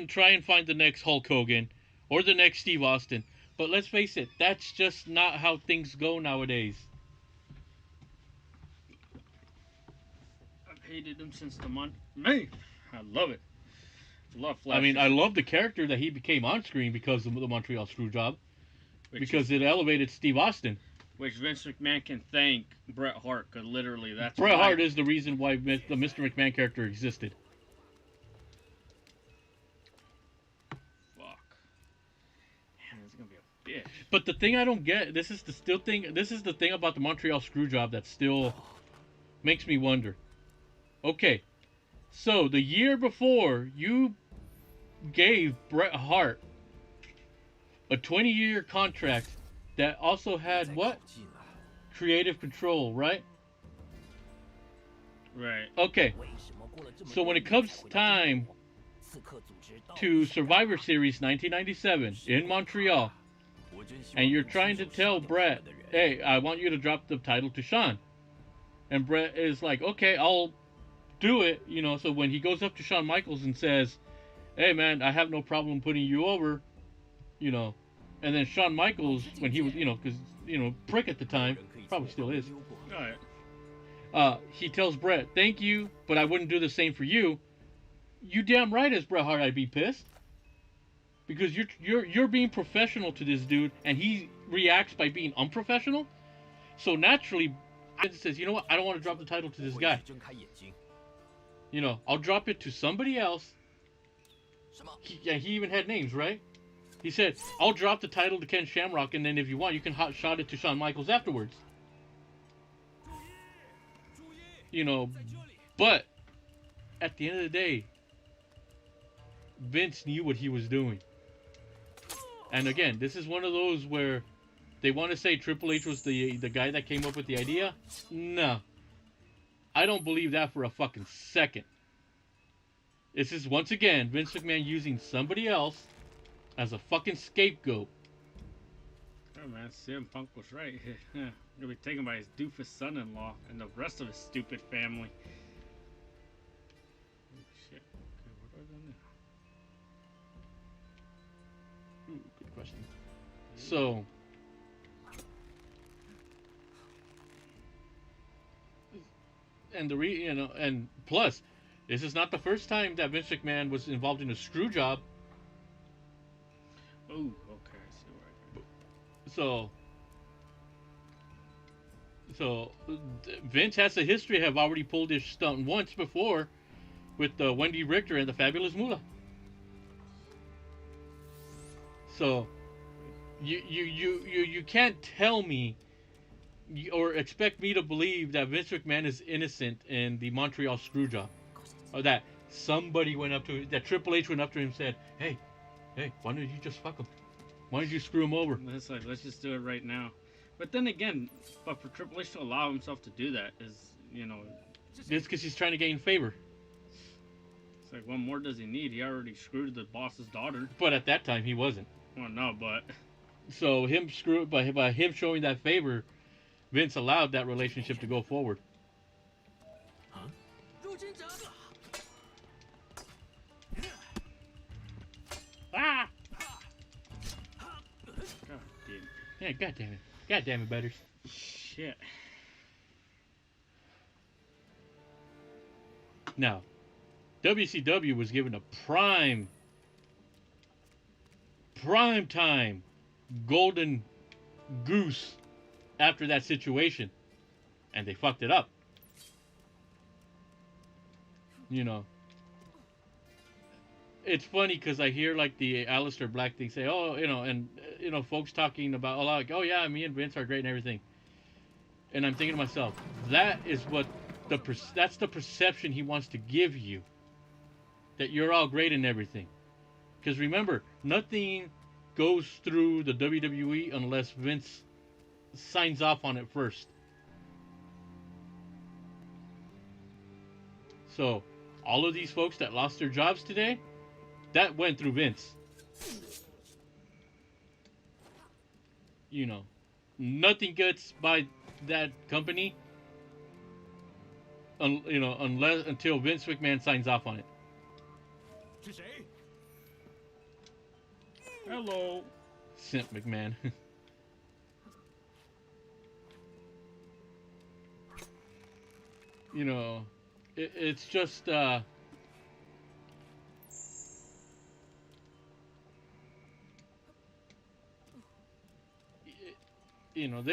try and find the next Hulk Hogan or the next Steve Austin. But let's face it, that's just not how things go nowadays. I've hated him since the Man. I love it. Love Flash. I mean, I love the character that he became on screen because of the Montreal Screwjob. Because it elevated Steve Austin. Which Vince McMahon can thank Bret Hart, because literally that's Bret Hart is the reason why the Mr. McMahon character existed. Fuck. Man, this is gonna be a bitch. But the thing I don't get, this is the thing about the Montreal Screwjob that still makes me wonder. Okay, so the year before, you gave Bret Hart a 20-year contract that also had what? Creative control, right? Right. Okay. So when it comes time to Survivor Series 1997 in Montreal, and you're trying to tell Bret, hey, I want you to drop the title to Shawn. And Bret is like, okay, I'll do it. So when he goes up to Shawn Michaels and says, hey, man, I have no problem putting you over, and then Shawn Michaels, when he was, because, prick at the time, probably still is. He tells Bret, thank you, but I wouldn't do the same for you. You damn right as Bret Hart I'd be pissed. Because you're being professional to this dude, and he reacts by being unprofessional. So naturally, Vince says, you know what, I don't want to drop the title to this guy. I'll drop it to somebody else. He even had names, right? He said, I'll drop the title to Ken Shamrock, and then if you want, you can hot shot it to Shawn Michaels afterwards. But at the end of the day, Vince knew what he was doing. And again, this is one of those where they want to say Triple H was the guy that came up with the idea. No. I don't believe that for a fucking second. This is, once again, Vince McMahon using somebody else as a fucking scapegoat. Oh man, CM Punk was right. He'll be taken by his doofus son-in-law and the rest of his stupid family. Oh shit. Okay, what do I do now? Ooh, good question. So, and and plus, this is not the first time that Vince McMahon was involved in a screw job. Oh, okay, I see where I So Vince has a history have already pulled this stunt once before with Wendy Richter and the Fabulous Moolah. So you can't tell me or expect me to believe that Vince McMahon is innocent in the Montreal Screwjob, or that somebody went up to that Triple H went up to him and said, hey, why don't you just fuck him? Why don't you screw him over? It's like, let's just do it right now. But then again, but for Triple H to allow himself to do that is, it's because he's trying to gain favor. It's like, what more does he need? He already screwed the boss's daughter. But at that time, he wasn't. Well, no, but so by him showing that favor, Vince allowed that relationship to go forward. Huh? Ah! Yeah, God damn it, Butters. Shit. Now, WCW was given a prime time golden goose after that situation, and they fucked it up. it's funny because I hear like the Alistair Black thing say, oh, and folks talking about, like, oh yeah, me and Vince are great and everything, and I'm thinking to myself, that is what that's the perception he wants to give you, that you're all great and everything. Because remember, nothing goes through the WWE unless Vince signs off on it first. So, all of these folks that lost their jobs today, that went through Vince. You know, nothing gets by that company, unless until Vince McMahon signs off on it. Hello. Simp McMahon. It's just they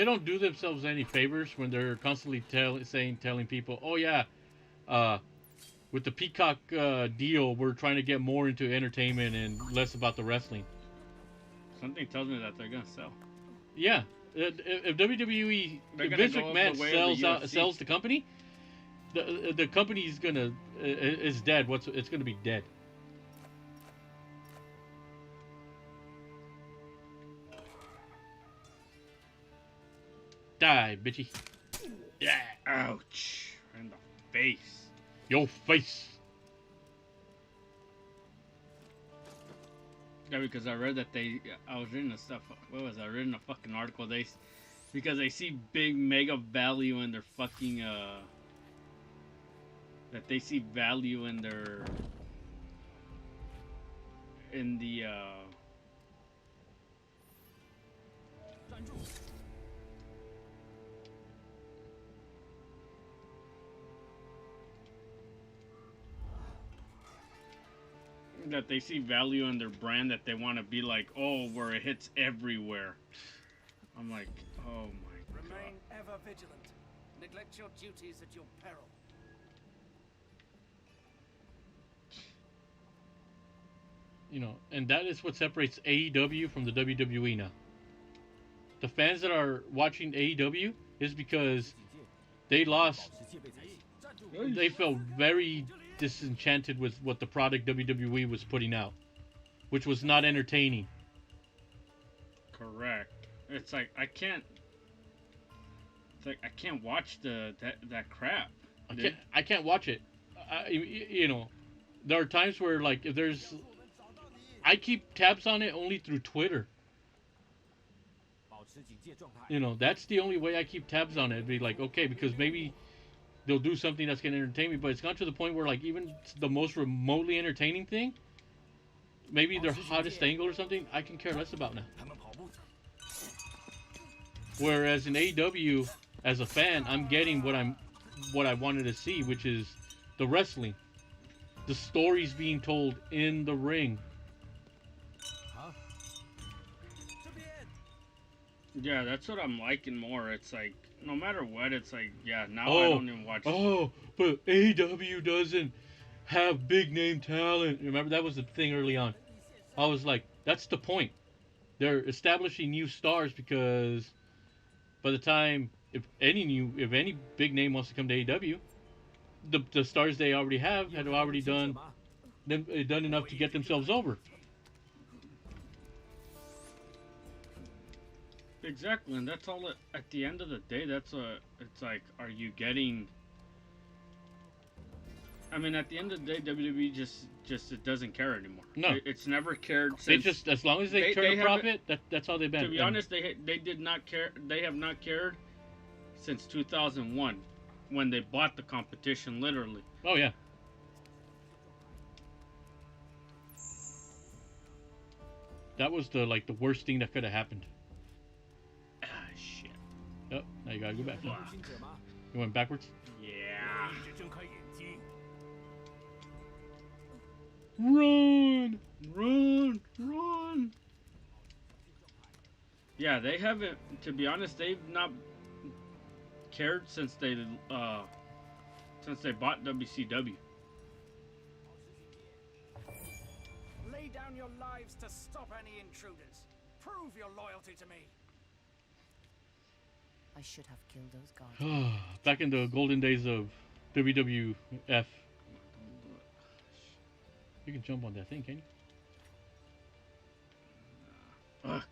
don't do themselves any favors when they're constantly telling people, oh yeah, uh, with the Peacock deal, we're trying to get more into entertainment and less about the wrestling. Something tells me that they're gonna sell. Yeah, if WWE, if Vince McMahon sells the company, the company's is dead. It's gonna be dead. Die, bitchy. Yeah. Ouch. In the face. Your face. Yeah, because I read that I was reading the stuff. What was I reading a fucking article? Because they see big mega value in their fucking that they see value in their in the that they see value in their brand, that they want to be like, oh, where it hits everywhere. I'm like, oh my God. Remain ever vigilant. Neglect your duties at your peril. And that is what separates AEW from the WWE now. The fans that are watching AEW is because they felt very disenchanted with what the product WWE was putting out, which was not entertaining. Correct. It's like I can't watch that crap. I can't watch it. There are times where, like, I keep tabs on it only through Twitter. That's the only way I keep tabs on it. It'd be like, okay, because maybe they'll do something that's going to entertain me, but it's gone to the point where, like, even the most remotely entertaining thing, maybe their hottest angle or something, I can care less about now. Whereas in AEW, as a fan, I'm getting what I wanted to see, which is the wrestling, the stories being told in the ring. Yeah, that's what I'm liking more. It's like, no matter what, it's like, yeah, now I don't even watch. Oh, but AEW doesn't have big name talent. Remember, that was the thing early on. I was like, that's the point. They're establishing new stars because by the time, if any big name wants to come to AEW, the stars they already have had already done enough to get themselves over. Exactly, and that's all. At the end of the day, it's like, are you getting? I mean, at the end of the day, WWE just it doesn't care anymore. No, it's never cared. They just, as long as they turn a profit, that's all they've been. To be honest, they did not care. They have not cared since 2001, when they bought the competition, literally. Oh yeah. That was the worst thing that could have happened. Shit. Oh, now you gotta go back. You went backwards? Yeah. Run! Run! Run! Yeah, they haven't, to be honest, they've not cared since they bought WCW. lay down your lives to stop any intruders. Prove your loyalty to me. I should have killed those guards. Back in the golden days of WWF. You can jump on that thing, can you? Fuck.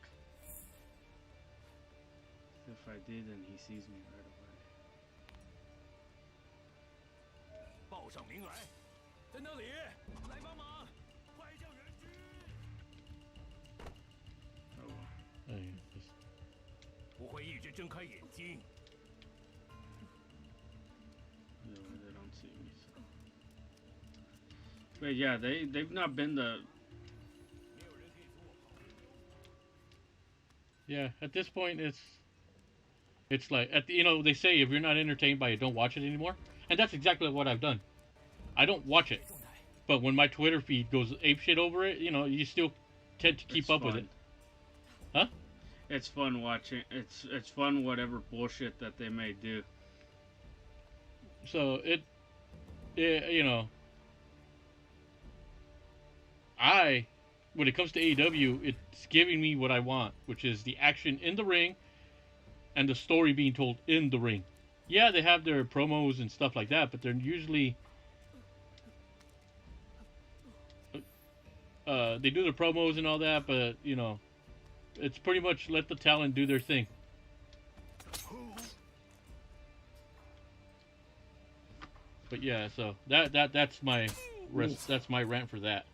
If I did, then he sees me right away. 报上名来，在那里，来帮忙，快叫援军！ Oh well. Hey, just- 我会一直睁开眼睛。 No, they don't see me. So. But yeah, they've not been the. 没有人可以从我旁边溜。 Yeah, at this point, it's like they say if you're not entertained by it, don't watch it anymore, and that's exactly what I've done. I don't watch it, 重台， but when my Twitter feed goes apeshit over it, you still tend to keep It's up with fun. it. Huh? It's fun watching. It's fun whatever bullshit that they may do. So when it comes to AEW, it's giving me what I want, which is the action in the ring and the story being told in the ring. Yeah, they have their promos and stuff like that, but they're usually they do their promos and all that, but it's pretty much let the talent do their thing. But yeah, so that's my that's my rant for that.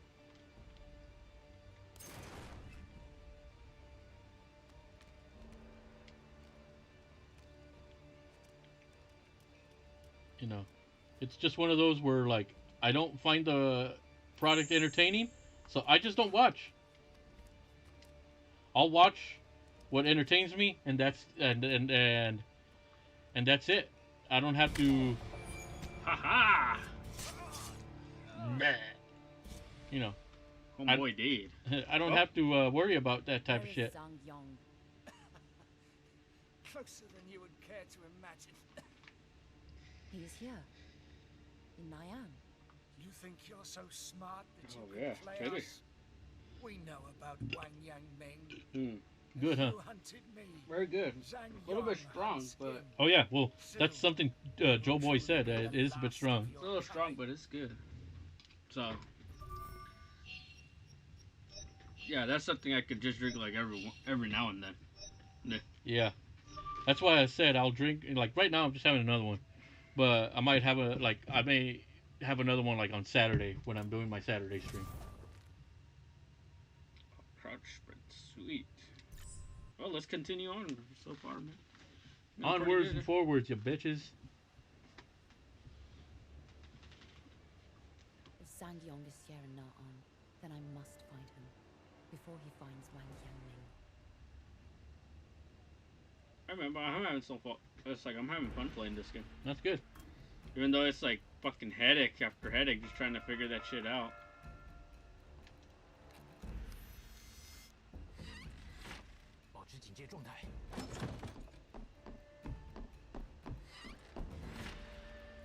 It's just one of those where like I don't find the product entertaining, so I just don't watch. I'll watch what entertains me, and that's that's it. I don't have to, Haha! Homeboy did. I don't Oh. have to worry about that type of Where is shit. Zhang Yong? Closer than you would care to imagine. He is here. In Nyan. You think you're so smart that you Oh, can yeah, play really. us? We know about Wang Yang Ming. Hmm. Good, huh? You hunted me. Very good. Zhang A little bit Yang strong, hunts but him. Oh yeah, well that's something Joe Boy said. It is a bit strong. it's a little strong, but it's good. So. Yeah, that's something I could just drink like every now and then. Yeah, that's why I said I'll drink. Like right now, I'm just having another one, but I may have another one like on Saturday when I'm doing my Saturday stream. Crouch spread, sweet. Well, let's continue on so far, man. Been pretty Onwards good. and forwards, you bitches. If Zhang Yong is here in Na'an, then I must find him before he finds Wang Yangming. I remember I'm having so fun. It's like I'm having fun playing this game, That's good. even though it's like fucking headache after headache just trying to figure that shit out. 保持警戒状态。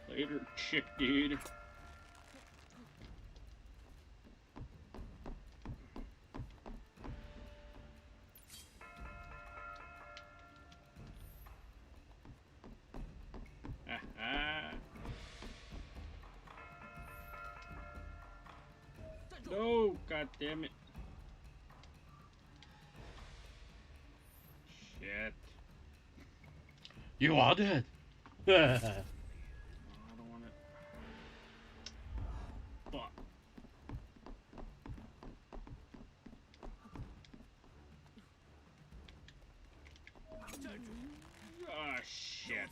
Later, chick, dude. Ah. No, god damn it. Shit. You are dead. Oh, I don't want it. Fuck. Ah, shit.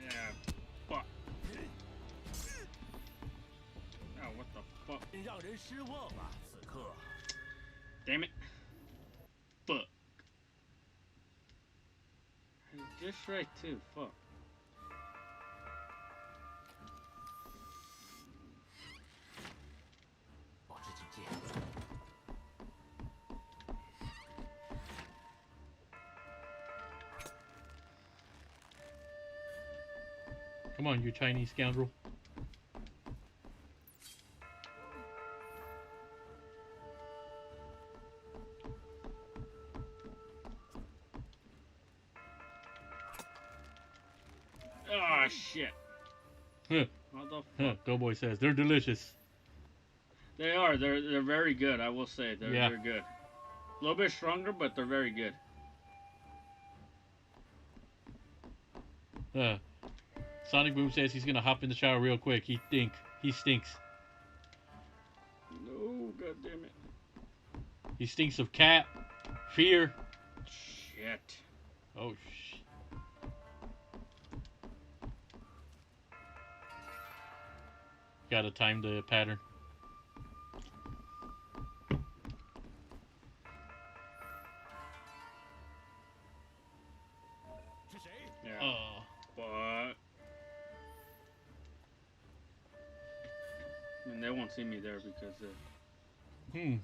，Yeah, fuck. Oh, what the fuck? 让人失望啊！此刻， Damn it. Fuck. Just right too, fuck. 保持警戒。 Oh, Come on, you Chinese scoundrel. Oh shit. Huh. What the Huh. fuck? Doughboy says they're delicious. They are. They're very good. I will say Yeah. they're good. A little bit stronger, but they're very good. Sonic Boom says he's gonna hop in the shower real quick. He stinks. No, god damn it. He stinks of cat, fear. Shit. Oh Gotta time the pattern. Yeah. Oh. But I mean, they won't see me there because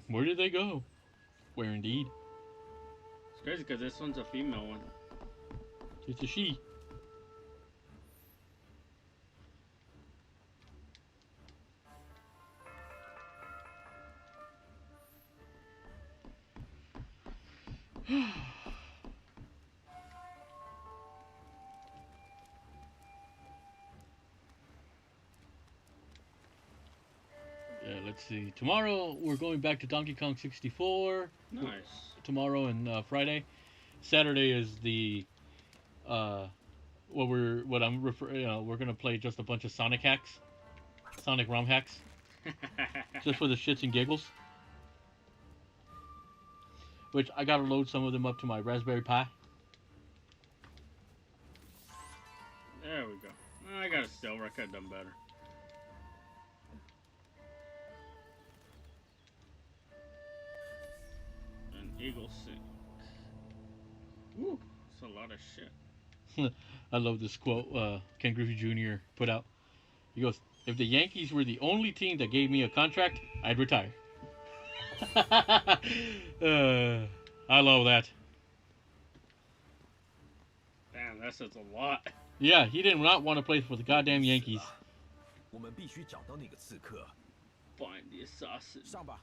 Where did they go? Where indeed? it's crazy because this one's a female one. It's a she. Yeah, let's see. Tomorrow we're going back to Donkey Kong 64. Nice. Tomorrow and Friday. Saturday is the we're gonna play just a bunch of Sonic hacks, Sonic ROM hacks, just for the shits and giggles. Which I gotta load some of them up to my Raspberry Pi. There we go. I got a silver. I could have done better. An Eagle Sink. Woo, that's a lot of shit. I love this quote Ken Griffey Jr. put out. He goes, "If the Yankees were the only team that gave me a contract, I'd retire." I love that. Damn, that says a lot. Yeah, he did not want to play for the goddamn Yankees. 我们必须找到那个刺客。 Find the assassin. 上吧。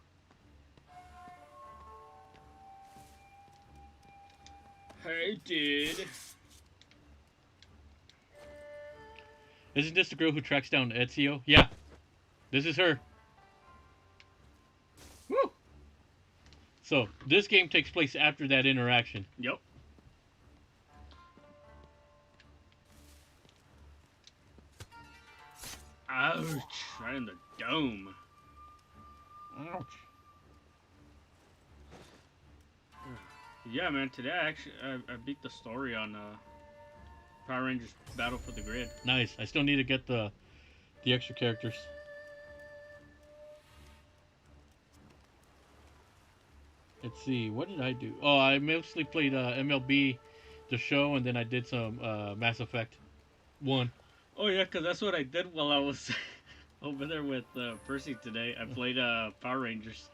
Hey, dude. Isn't this the girl who tracks down Ezio? Yeah, this is her. Woo. So this game takes place after that interaction. Yep. Ouch! Right in the dome. Ouch. Yeah, man. Today I beat the story on Power Rangers Battle for the Grid. Nice. I still need to get the extra characters. Let's see. What did I do? Oh, I mostly played MLB, the show, and then I did some Mass Effect 1. Oh yeah, cause that's what I did while I was over there with Percy today. I played Power Rangers.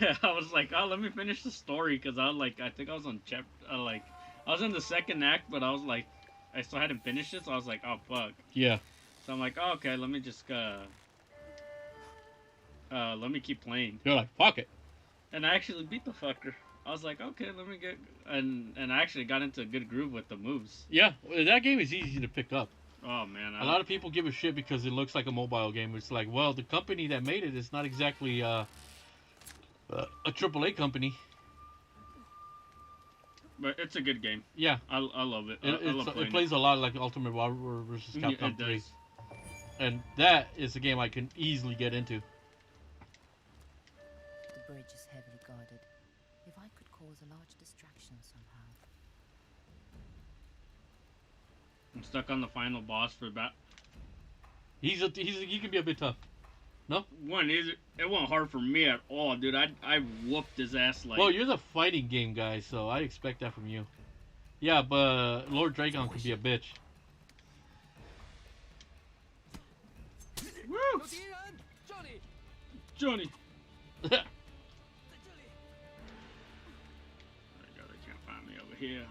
I was like, oh, let me finish the story, cause I think I was on chapter, I was in the second act, but I was like, I still hadn't finished it, so I was like, oh fuck. Yeah. So I'm like, oh, okay, let me just let me keep playing. You're like, fuck it. And I actually beat the fucker. I was like, okay, let me get, and I actually got into a good groove with the moves. Yeah, that game is easy to pick up. Oh man, A lot of people give a shit because it looks like a mobile game. It's like, well, the company that made it is not exactly a AAA company. But it's a good game. Yeah, I love it. I love it playing plays a lot like Ultimate Warrior vs. it. Capcom It 3. does. And that is a game I can easily get into. The bridge is heavily guarded. If I could cause a large distraction somehow. I'm stuck on the final boss for about He can be a bit tough. No? it wasn't hard for me at all, dude. I whooped his ass like. Well, you're the fighting game guy, so I expect that from you. Yeah, but Lord Dragon can be a bitch. Woo! Johnny. There you go. They can't find me over here.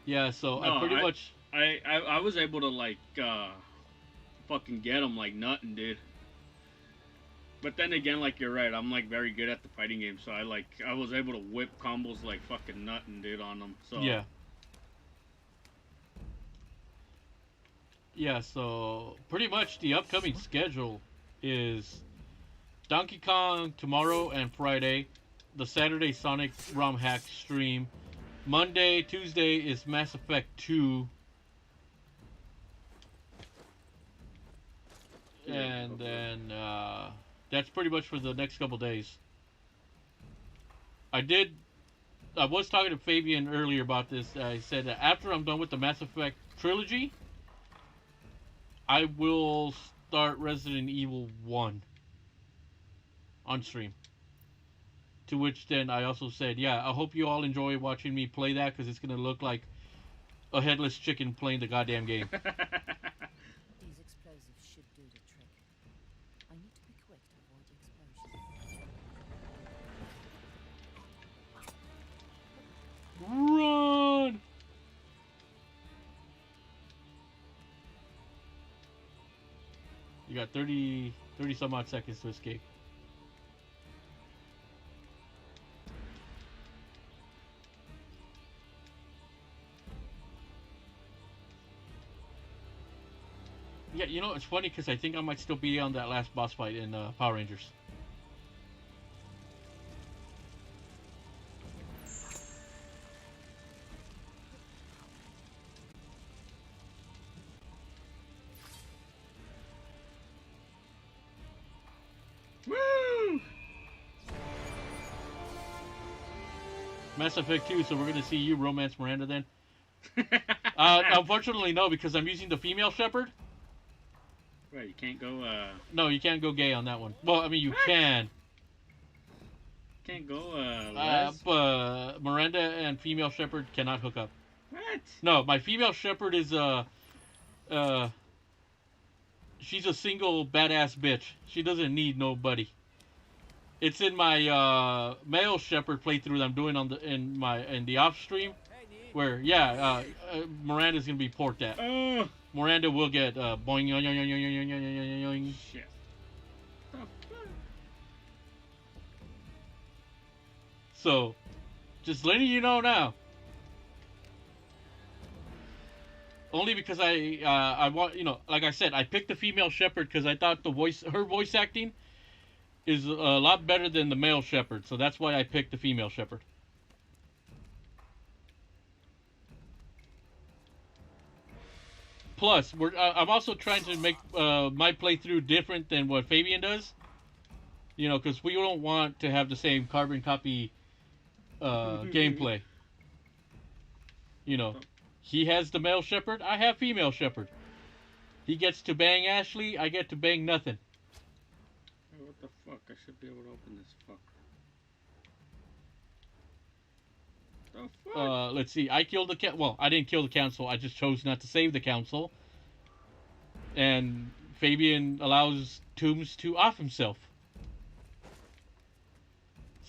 Yeah, so No, I pretty much. I was able to like fucking get them like nothing, dude. But then again, like you're right, I'm like very good at the fighting game, so I was able to whip combos like fucking nothing, dude, on them. So Yeah. Yeah, so pretty much the upcoming schedule is Donkey Kong tomorrow and Friday, the Saturday Sonic ROM hack stream. Monday, Tuesday is Mass Effect 2. And then that's pretty much for the next couple days. I was talking to Fabian earlier about this. I said that after I'm done with the Mass Effect trilogy, I will start Resident Evil 1 on stream. To which then I also said, yeah, I hope you all enjoy watching me play that because it's going to look like a headless chicken playing the goddamn game. These explosives should do the trick. I need to be quick to avoid the explosion. Run! You got 30 some odd seconds to escape. Yeah, you know, it's funny because I think I might still be on that last boss fight in Power Rangers. Woo! Mass Effect 2, so we're going to see you romance Miranda then? Unfortunately, no, because I'm using the female shepherd. Right, you can't go, No, you can't go gay on that one. Well, I mean, you can. Can't go, But Miranda and female shepherd cannot hook up. What? No, my female shepherd is, she's a single badass bitch. She doesn't need nobody. It's in my, male shepherd playthrough that I'm doing in the off stream. Where, Miranda's gonna be porked at. Oh! Miranda will get boing yoing yoing yoing yoing yoing yoing yoing. Shit. The fuck? So, just letting you know now. Only because I want, like I said, I picked the female shepherd because I thought her voice acting is a lot better than the male shepherd. So that's why I picked the female shepherd. Plus, I'm also trying to make my playthrough different than what Fabian does. Because we don't want to have the same carbon copy gameplay. He has the male shepherd, I have female shepherd. He gets to bang Ashley, I get to bang nothing. Hey, what the fuck? I should be able to open this fuck. The fuck? Let's see. I killed the well, I didn't kill the council. I just chose not to save the council. And Fabian allows Toombs to off himself.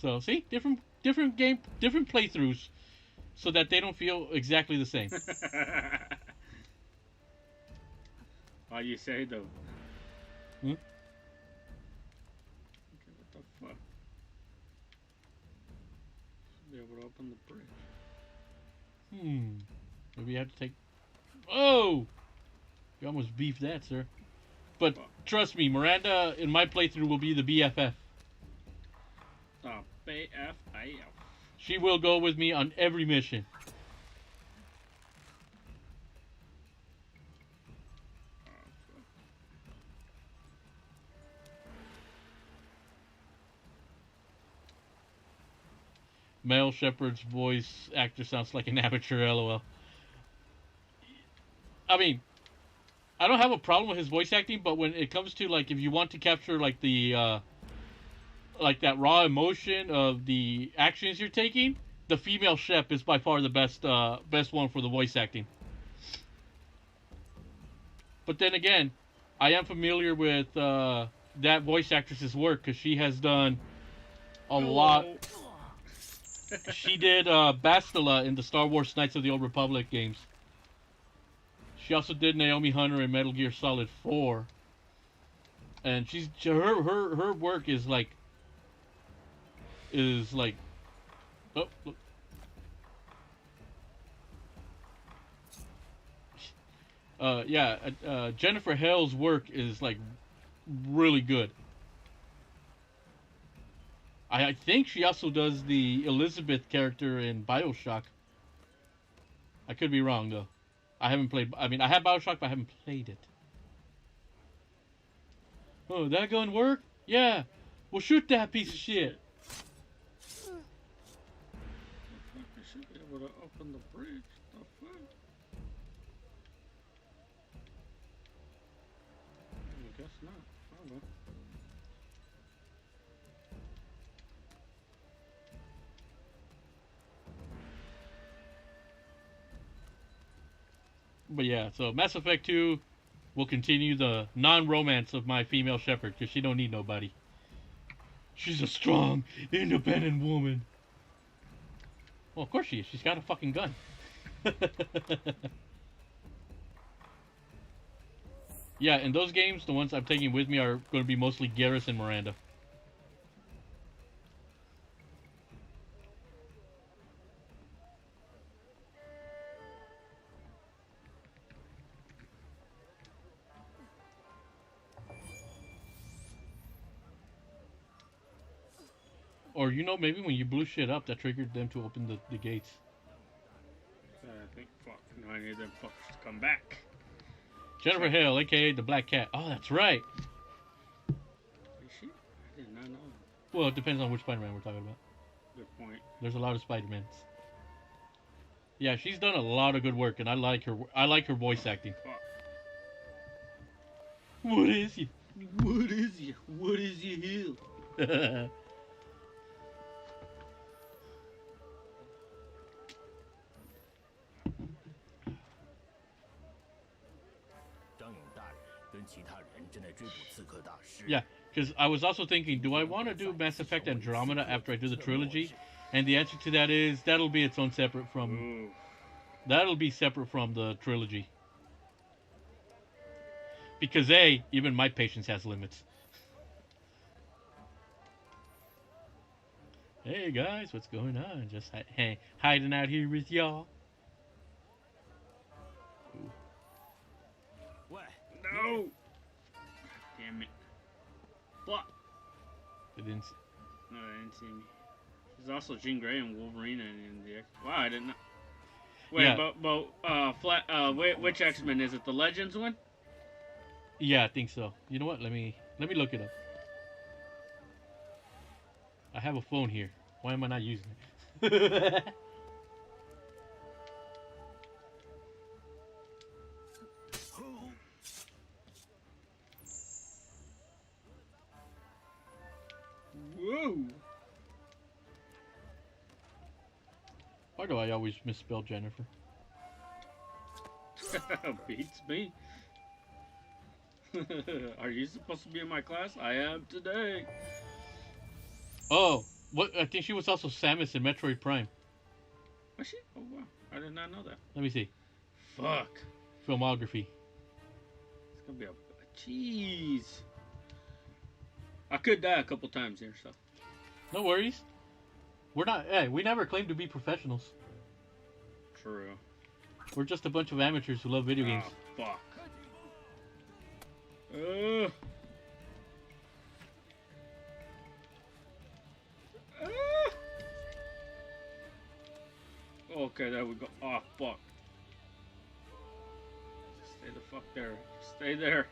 So see, different playthroughs, so that they don't feel exactly the same. Why you say though? Hmm? Okay, what the fuck? Should be able to open the bridge. Maybe you have to take... Oh! You almost beefed that, sir. But trust me, Miranda in my playthrough will be the BFF. The BFF. She will go with me on every mission. Male Shepherd's voice actor sounds like an amateur, lol. I mean, I don't have a problem with his voice acting, but when it comes to, like, if you want to capture, like, the, like, that raw emotion of the actions you're taking, the female Shep is by far the best one for the voice acting. But then again, I am familiar with, that voice actress's work, because she has done a lot. She did Bastila in the Star Wars Knights of the Old Republic games. She also did Naomi Hunter in Metal Gear Solid 4. And her work is like oh look. Jennifer Hale's work is like really good. I think she also does the Elizabeth character in BioShock. I could be wrong though. I haven't played. I mean, I have BioShock, but I haven't played it. Oh, that gun work? Yeah. Well, shoot that piece of shit. I should be able to open the bridge. The fuck? I guess not. Oh well. But yeah, so Mass Effect 2 will continue the non-romance of my female shepherd because she don't need nobody. She's a strong, independent woman. Well, of course she is. She's got a fucking gun. Yeah, in those games, the ones I'm taking with me are going to be mostly Garrus and Miranda. Or, you know, maybe when you blew shit up, that triggered them to open the gates. I think, fuck, now I need them fuckers to come back. Jennifer Hale, a.k.a. the Black Cat. Oh, that's right. Is she? I did not know that. Well, it depends on which Spider-Man we're talking about. Good point. There's a lot of Spider-Mans. Yeah, she's done a lot of good work, and I like her. I like her voice acting. Fuck. What is you? What is you? What is you heel? 张勇大人跟其他人正在追捕刺客大师。 Yeah, because I was also thinking, do I want to do Mass Effect Andromeda after I do the trilogy? And the answer to that is that'll be its own separate from. Ooh. That'll be separate from the trilogy. Because even my patience has limits. Hey guys, what's going on? Just hiding out here with y'all. Ooh. 喂， No! Damn it. Fuck. It didn't. No, they didn't see me. There's also Jean Grey and Wolverine in the X. Wow, I didn't know. Wait, Yeah. which X-Men is it? The Legends one? Yeah, I think so. You know what? Let me look it up. I have a phone here. Why am I not using it? Whoa! Why do I always misspell Jennifer? Beats me. Are you supposed to be in my class? I am today. Oh, what? I think she was also Samus in Metroid Prime. Was she? Oh wow, I did not know that. Let me see. Fuck. Filmography. It's gonna be a jeez. I could die a couple times here, so. No worries. We're not. Hey, we never claimed to be professionals. True. We're just a bunch of amateurs who love video games. Oh, fuck. Okay, there we go. Oh, fuck. Stay the fuck there. Stay there.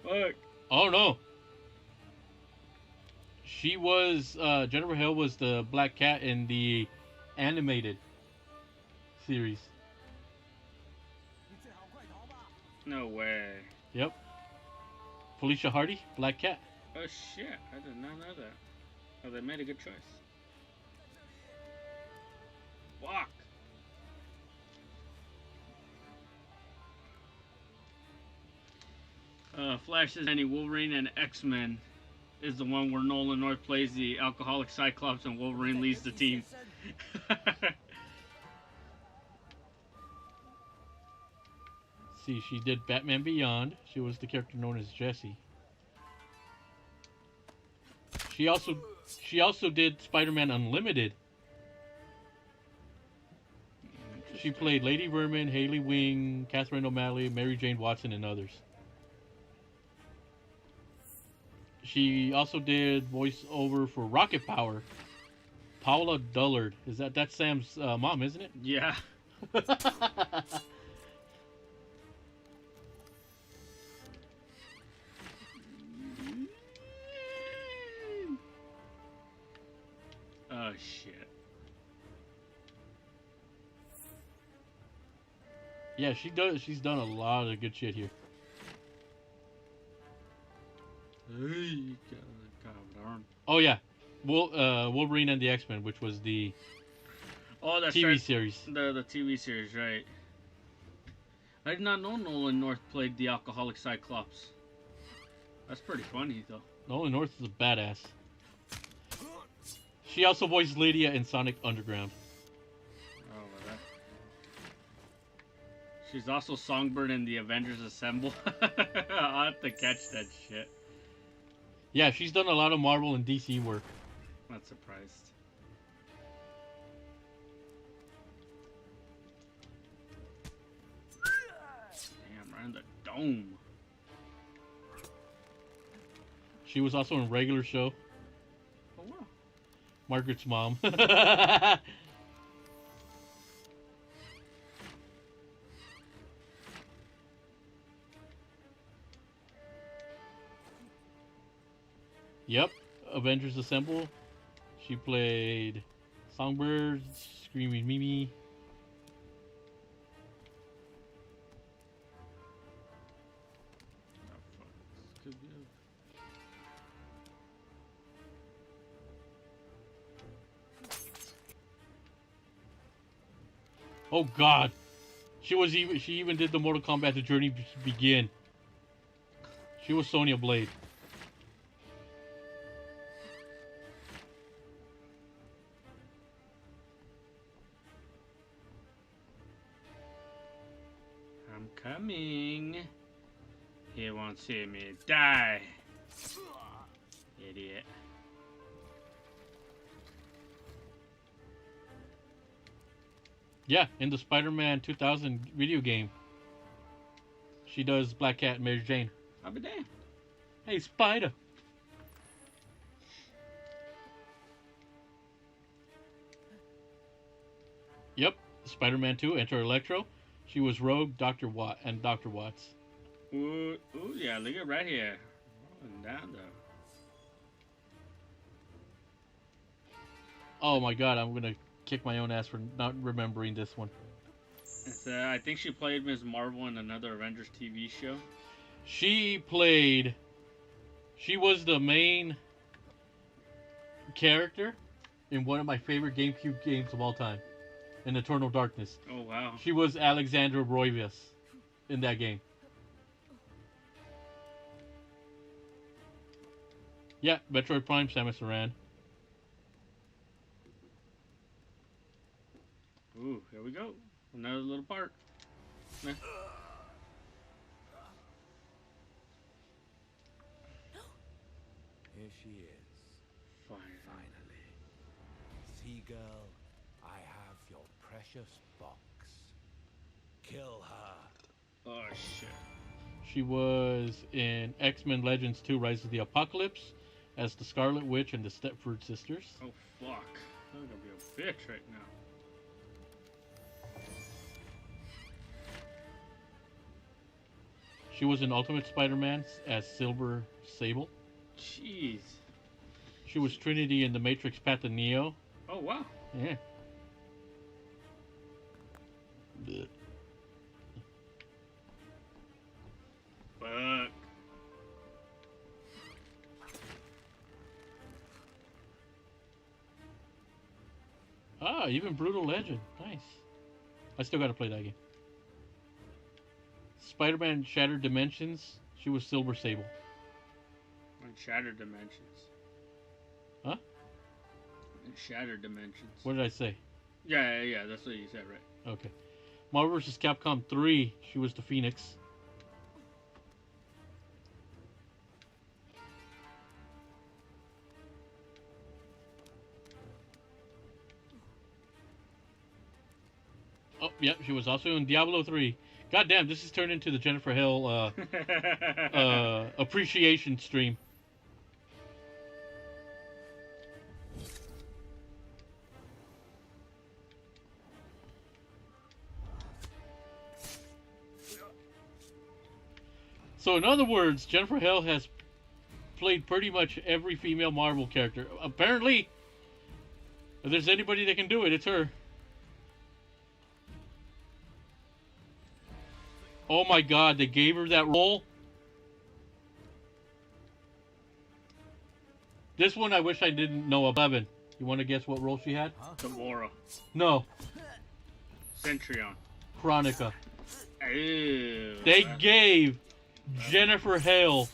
Fuck. Oh no. She was Jennifer Hale was the Black Cat in the animated series. No way. Yep. Felicia Hardy, Black Cat. Oh shit, I did not know that. Oh, they made a good choice. Fuck. Flash says any Wolverine and X-Men is the one where Nolan North plays the alcoholic Cyclops and Wolverine leads the team. See, she did Batman Beyond. She was the character known as Jessie. She also she also did Spider-Man Unlimited. She played Lady Vermin, Haley Wing, Catherine O'Malley, Mary Jane Watson, and others. She also did voiceover for Rocket Power. Paula Dullard. That's Sam's mom, isn't it? Yeah. Oh shit. Yeah, she does. She's done a lot of good shit here. Hey, God darn. Oh yeah, Wolverine and the X-Men, which was the Oh, that's TV right. series. The TV series, right? I did not know Nolan North played the alcoholic Cyclops. That's pretty funny, though. Nolan North is a badass. She also voiced Lydia in Sonic Underground. Oh, well, that. She's also Songbird in the Avengers Assemble. I'll have to catch that shit. Yeah, she's done a lot of Marvel and DC work. Not surprised. Damn, right in the dome. She was also in Regular Show. Oh, wow. Margaret's mom. Yep, Avengers Assemble. She played Songbird, Screaming Mimi. Oh, fuck. This could be Oh God, she even did the Mortal Kombat: The Journey Begin. She was Sonya Blade. I'm coming. He won't see me die. Idiot. Yeah, in the Spider-Man 2000 video game, she does Black Cat and Mary Jane. I'll be damned. Hey, Spider. Yep, Spider-Man 2, Enter Electro. She was Rogue, Dr. Watt, and Dr. Watts. Ooh, yeah, look at right here. Rolling down though. Oh my God, I'm gonna kick my own ass for not remembering this one. It's, I think she played Ms. Marvel in another Avengers TV show. She was the main character in one of my favorite GameCube games of all time, in Eternal Darkness. Oh, wow. She was Alexandra Roivius in that game. Yeah, Metroid Prime, Samus Aran. Ooh, here we go. Another little part. Nah. Here she is. Finally. Seagull, I have your precious box. Kill her. Oh, shit. She was in X-Men Legends 2 Rise of the Apocalypse as the Scarlet Witch and the Stepford Sisters. Oh, fuck. I'm gonna be a bitch right now. She was in Ultimate Spider-Man as Silver Sable. Jeez. She was Trinity in The Matrix Path of Neo. Oh, wow. Yeah. Blech. Fuck. Ah, even Brutal Legend. Nice. I still gotta play that game. Spider-Man Shattered Dimensions. She was Silver Sable. In Shattered Dimensions. Huh? In Shattered Dimensions. What did I say? Yeah, that's what you said, right? Okay. Marvel vs. Capcom 3, she was the Phoenix. Oh, yeah, she was also in Diablo 3. God damn, this has turned into the Jennifer Hale appreciation stream. So in other words, Jennifer Hale has played pretty much every female Marvel character. Apparently, if there's anybody that can do it, it's her. Oh my god, they gave her that role. This one I wish I didn't know of. 11. You want to guess what role she had? Gamora. No. Centurion. Chronica. Ew. They gave Jennifer Hale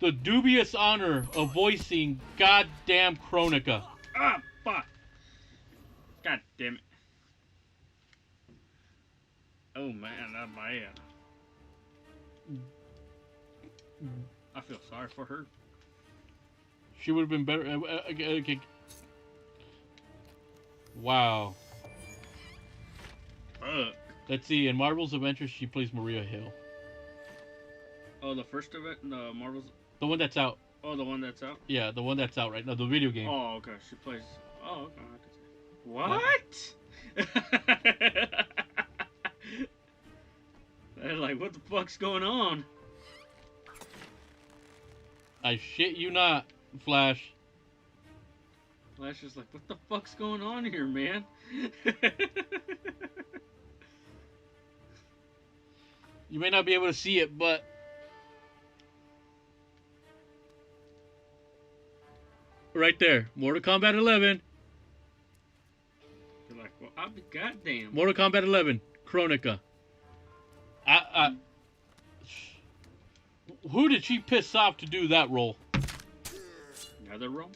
the dubious honor of voicing goddamn Chronica. Ah, fuck. God damn it. Oh man, that's bad. I feel sorry for her. She would have been better. Okay. Wow. Fuck. Let's see. In Marvel's Avengers, she plays Maria Hill. Oh, the first of it? The Marvel's... The one that's out. Oh, the one that's out? Yeah, the one that's out right now. The video game. Oh, okay. She plays... Oh, okay. What? They're like, what the fuck's going on? I shit you not, Flash. Flash is like, what the fuck's going on here, man? You may not be able to see it, but right there, Mortal Kombat 11. You're like, well, I'll be goddamn. Mortal Kombat 11, Chronica. Who did she piss off to do that role? Another role?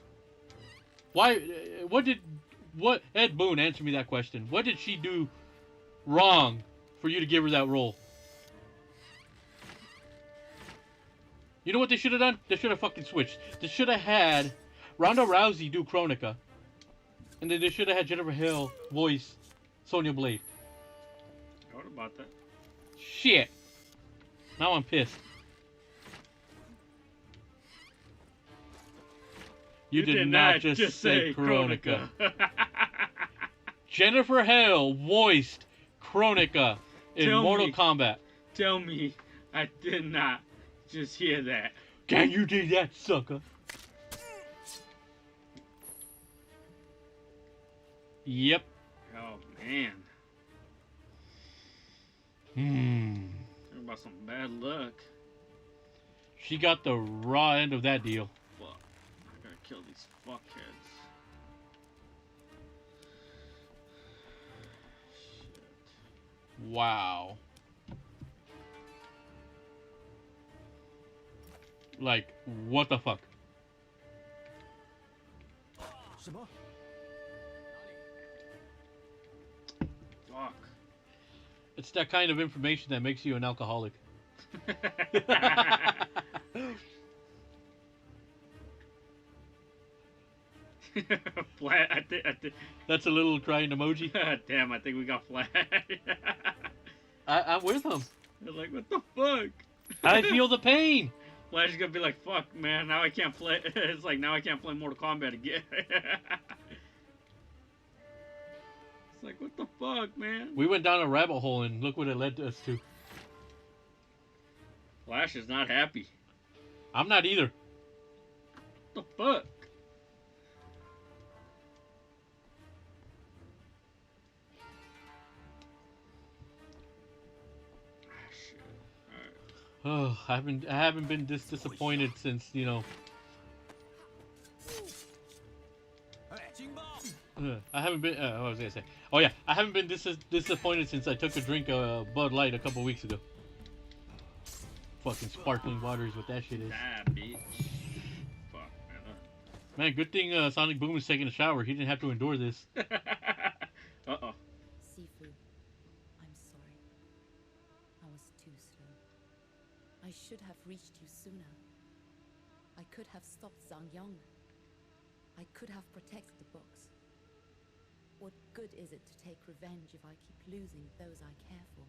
Why? What? Ed Boon, answer me that question. What did she do wrong for you to give her that role? You know what they should have done? They should have fucking switched. They should have had Ronda Rousey do Chronica, and then they should have had Jennifer Hale voice Sonya Blade. What about that? Shit. Now I'm pissed. You did not just say Chronica. Jennifer Hale voiced Chronica in Mortal Kombat. Tell me I did not just hear that. Can you do that, sucker? Yep. Oh, man. Talking about some bad luck. She got the raw end of that deal. Fuck. I gotta kill these fuckheads. Shit. Wow. Like, what the fuck? Fuck. It's that kind of information that makes you an alcoholic. Flat. I think. That's a little crying emoji. Damn, I think we got Flat. I'm with him. They're like, what the fuck? I feel the pain. Flash is gonna be like, fuck, man, now I can't play. It's like, now I can't play Mortal Kombat again. It's like, what the fuck, man? We went down a rabbit hole and look what it led us to. Flash is not happy. I'm not either. What the fuck? Oh, I haven't been this disappointed since, you know. I haven't been. What was I gonna say? Oh yeah, I haven't been disappointed since I took a drink of Bud Light a couple weeks ago. Fucking sparkling waters, what that shit is. Ah, bitch. Fuck, man, good thing Sonic Boom is taking a shower. He didn't have to endure this. Uh-oh. Sifu, I'm sorry. reached you sooner. I could have stopped Zhang Yong. I could have protected the books. What good is it to take revenge if I keep losing those I care for?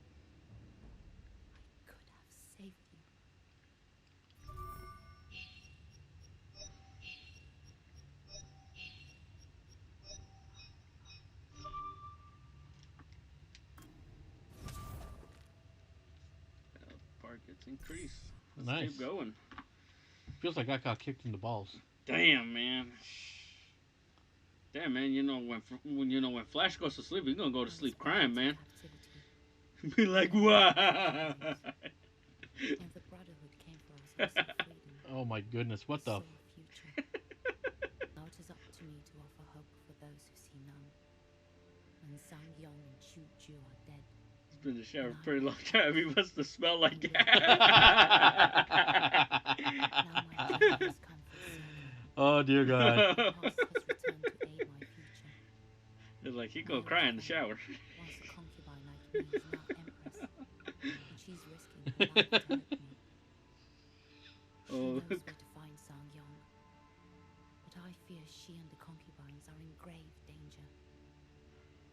I could have saved you. Part gets increased. Let's Nice. keep going. Feels like I got kicked in the balls. Damn, man. Damn, man. You know when Flash goes to sleep, he's gonna go to sleep crying, man. Be like, what? And the Brotherhood came for us and sought freedom. Oh my goodness, what the? Saw a future. Now it is up to me to offer hope for those who see none. When Zhang Yong and Chu Ju are dead, He's been in the shower a pretty long time. He must have smelled like now my time has come for Song. Oh dear God. The past has returned to aid my future. It's like he go cry in the shower. Once a concubine like me is now empress, and she's risking her life to help me. She Oh. knows where to find Zhang Yong, but I fear she and the concubines are in grave danger.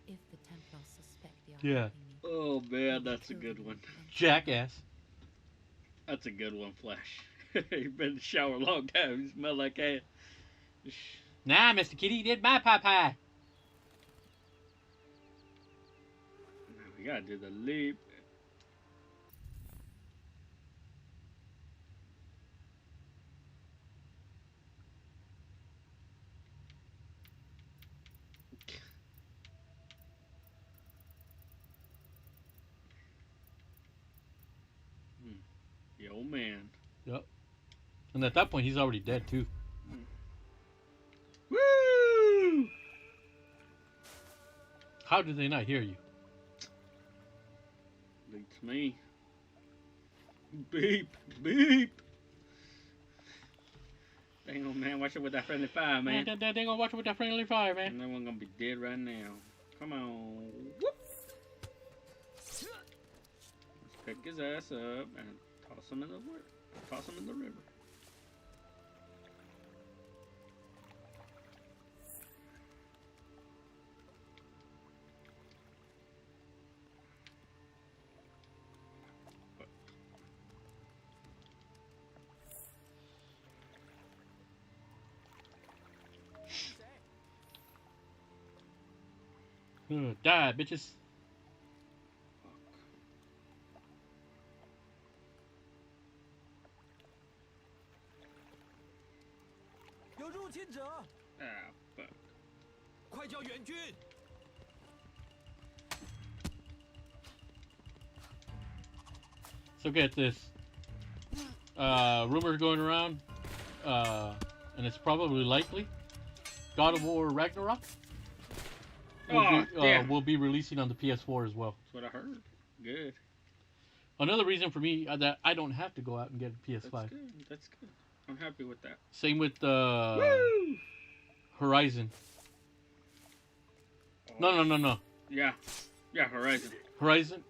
If the Templars suspect they are Yeah. helping me, Oh man, that's a good one. Jackass. That's a good one, Flash. He's been in the shower a long time. He smell like ass. Nah, Mr. Kitty did my pie pie. Now we gotta do the leap. The old man. Yep. And at that point, he's already dead too. Woo! How did they not hear you? Beats me. Beep, beep. Dang old man, watch it with that friendly fire, man. They gonna watch it with that friendly fire, man. And that one gonna be dead right now. Come on. Whoop. Let's pick his ass up and toss him in the river. Toss him in the river. Die, bitches. 有入侵者， Ah, fuck. 快叫援军！ So get this. Rumors going around, and it's probably likely. God of War Ragnarok Damn. will be releasing on the PS4 as well. That's what I heard. Good. Another reason for me that I don't have to go out and get a That's PS5. good. That's good. I'm happy with that. Same with Woo! Horizon. No. Yeah. Yeah, Horizon. Horizon.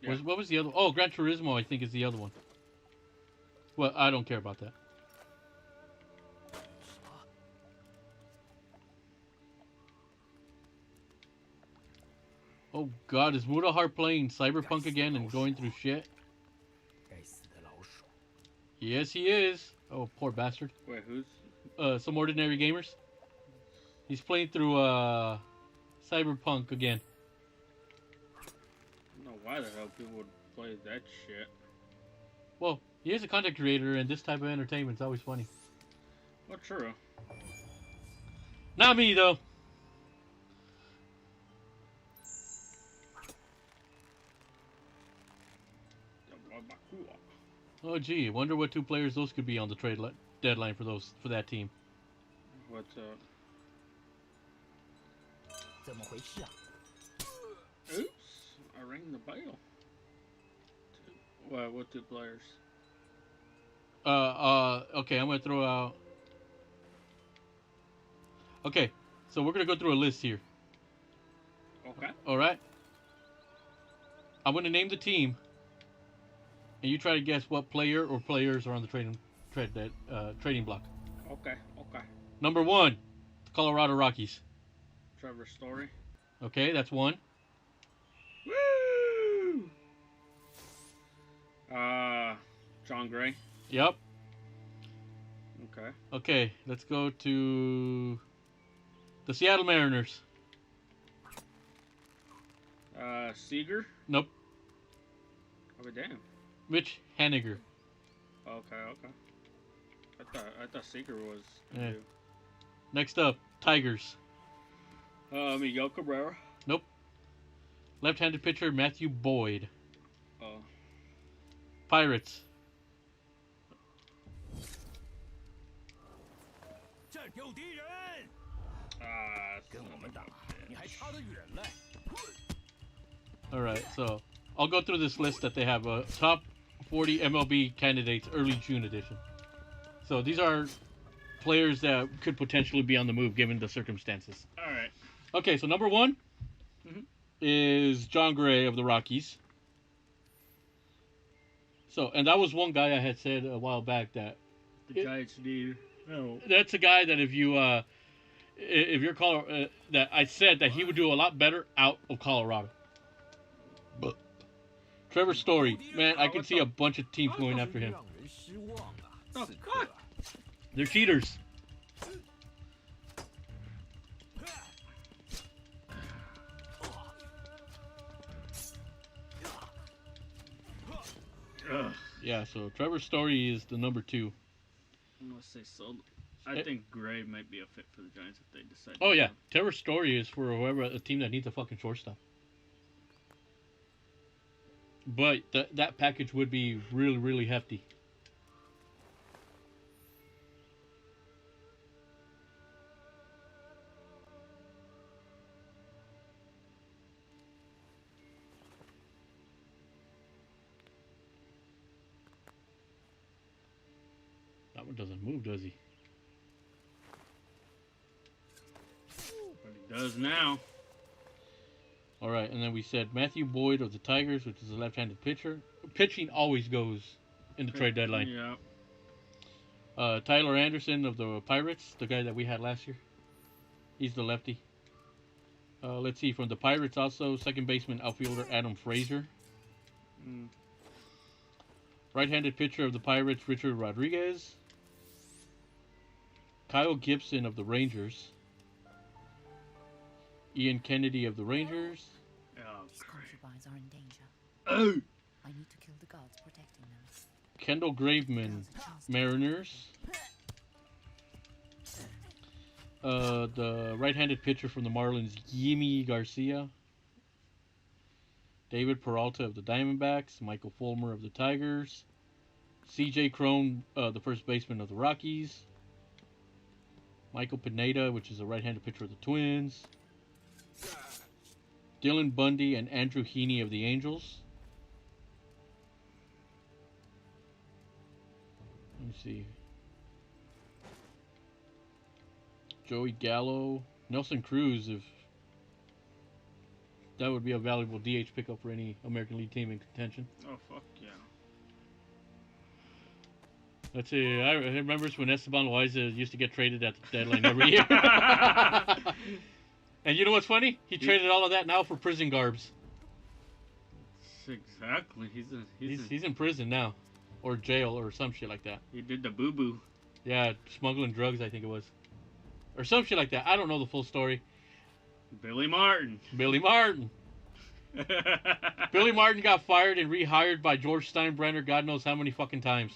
Yeah. What was the other? Oh, Gran Turismo, I think, is the other one. Well, I don't care about that. Oh God, is Mudahar playing Cyberpunk again and going through shit? 该死的老鼠！ Yes, he is. Oh, poor bastard. Wait, who's? Some ordinary gamers. He's playing through Cyberpunk again. I don't know why the hell people would play that shit. Well, he is a content creator, and this type of entertainment's always funny. Well, true. Not me though. Oh gee, wonder what two players those could be on the deadline for that team. What's up? 怎么回事啊？ Oops! I rang the bell. What two players? Okay, I'm gonna throw out. Okay, so we're gonna go through a list here. Okay. All right. I'm gonna name the team. and you try to guess what player or players are on the trading block. Okay, okay. Number 1, the Colorado Rockies. Trevor Story. Okay, that's one. Woo! John Gray. Yep. Okay. Okay, let's go to the Seattle Mariners. Seager. Nope. Oh damn. Mitch Haniger. Okay, okay. I thought Seager was. Yeah. Next up, Tigers. Miguel Cabrera. Nope. Left-handed pitcher Matthew Boyd. Oh. Pirates. 这儿有敌人，跟我们打，你还差得远嘞。 All right, so I'll go through this list that they have. Top 40 MLB candidates, early June edition. So these are players that could potentially be on the move given the circumstances. All right. Okay, so number 1 is John Gray of the Rockies. So, and that was one guy I had said a while back that The Giants need. No. that's a guy that if you're that I said that he would do a lot better out of Colorado. But Trevor Story, man, I can see a bunch of teams going after him. 让人失望啊！ Oh 刺 God. 客， They're cheaters. Ugh. Yeah, so Trevor Story is the number 2. I'm gonna say so. I think Gray might be a fit for the Giants if they decide. Oh to yeah, go. Trevor Story is for whoever a team that needs a fucking shortstop. But that package would be really, really hefty. That one doesn't move, does he? But he does now. All right, and then we said Matthew Boyd of the Tigers, which is a left-handed pitcher. Pitching always goes in the trade deadline. Yeah. Tyler Anderson of the Pirates, the guy that we had last year. He's the lefty. Let's see, from the Pirates also, second baseman outfielder Adam Frazier. Mm. Right-handed pitcher of the Pirates, Richard Rodriguez. Kyle Gibson of the Rangers. Ian Kennedy of the Rangers. Oh, These concubines are in danger. Oh. I need to kill the guards protecting them. Kendall Graveman, Mariners. The right-handed pitcher from the Marlins, Yimi Garcia. David Peralta of the Diamondbacks. Michael Fulmer of the Tigers. C.J. Cron, the first baseman of the Rockies. Michael Pineda, which is a right-handed pitcher of the Twins. Dylan Bundy and Andrew Heaney of the Angels. Let me see. Joey Gallo. Nelson Cruz, if that would be a valuable DH pickup for any American League team in contention. Oh fuck yeah. Let's see. I remember when Esteban Loaiza used to get traded at the deadline every year. And you know what's funny? He traded all of that now for prison garbs. Exactly. He's in prison now, or jail, or some shit like that. He did the boo boo. Yeah, smuggling drugs, I think it was, or some shit like that. I don't know the full story. Billy Martin. Billy Martin. Billy Martin got fired and rehired by George Steinbrenner. God knows how many fucking times.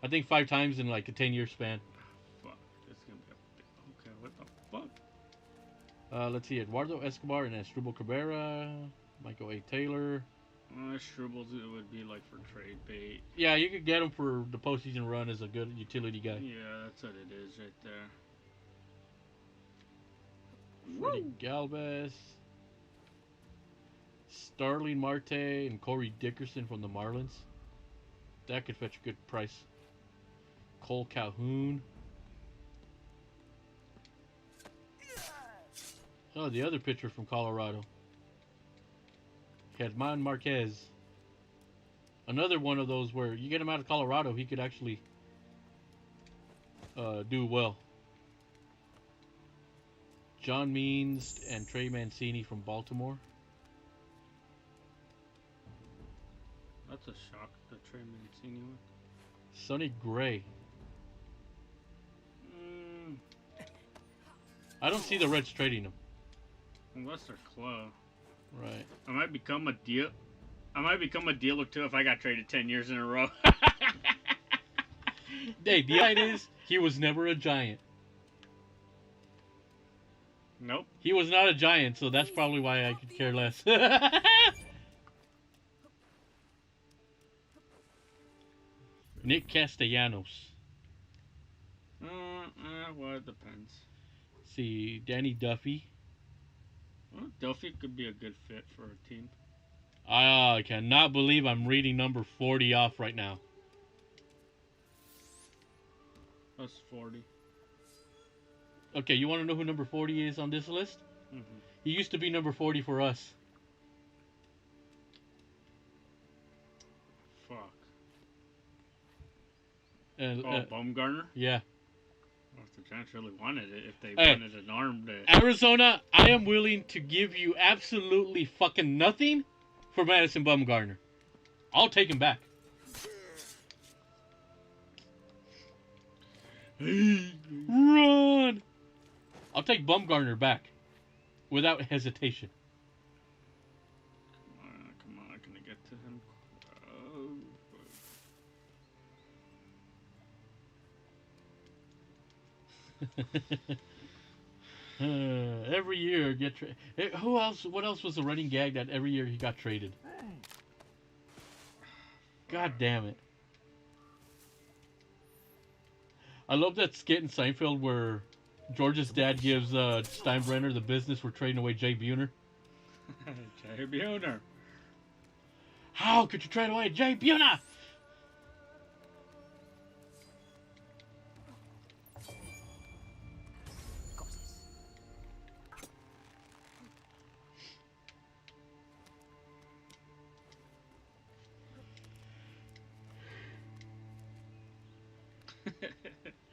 I think 5 times in like a 10-year span. Fuck. This is gonna be a... Okay, what the fuck? Let's see. Eduardo Escobar and Asdrubal Cabrera. Michael A. Taylor. Shrubbles, it would be like for trade bait. Yeah, you could get him for the postseason run as a good utility guy. Yeah, that's what it is right there. Freddie Galvez. Starling Marte and Corey Dickerson from the Marlins. That could fetch a good price. Cole Calhoun. Oh, the other pitcher from Colorado. German Marquez. Another one of those where you get him out of Colorado, he could actually do well. John Means and Trey Mancini from Baltimore. That's a shock, the Trey Mancini one. Sonny Gray. I don't see the Reds trading him. Unless they're close. Right. I might become a deal. I might become a dealer too if I got traded 10 years in a row. Hey, the idea is he was never a Giant. Nope. He was not a Giant, so that's probably why I could care less. Nick Castellanos. Well, it depends. See, Danny Duffy. Well, Duffy could be a good fit for a team. I cannot believe I'm reading number 40 off right now. That's 40. Okay, you want to know who number 40 is on this list? Mm-hmm. He used to be number 40 for us. Fuck. Oh, Baumgartner? Yeah. Well, if the Giants really wanted it, if they Hey, wanted an arm to... Arizona, I am willing to give you absolutely fucking nothing for Madison Bumgarner. I'll take him back. Run! I'll take Bumgarner back without hesitation. Come on, can I get to him? Every year get who else? What else was the running gag that every year he got traded? God damn it! I love that skit in Seinfeld where George's dad gives Steinbrenner the business for trading away Jay Buhner. Jay Buhner. How could you trade away Jay Buhner?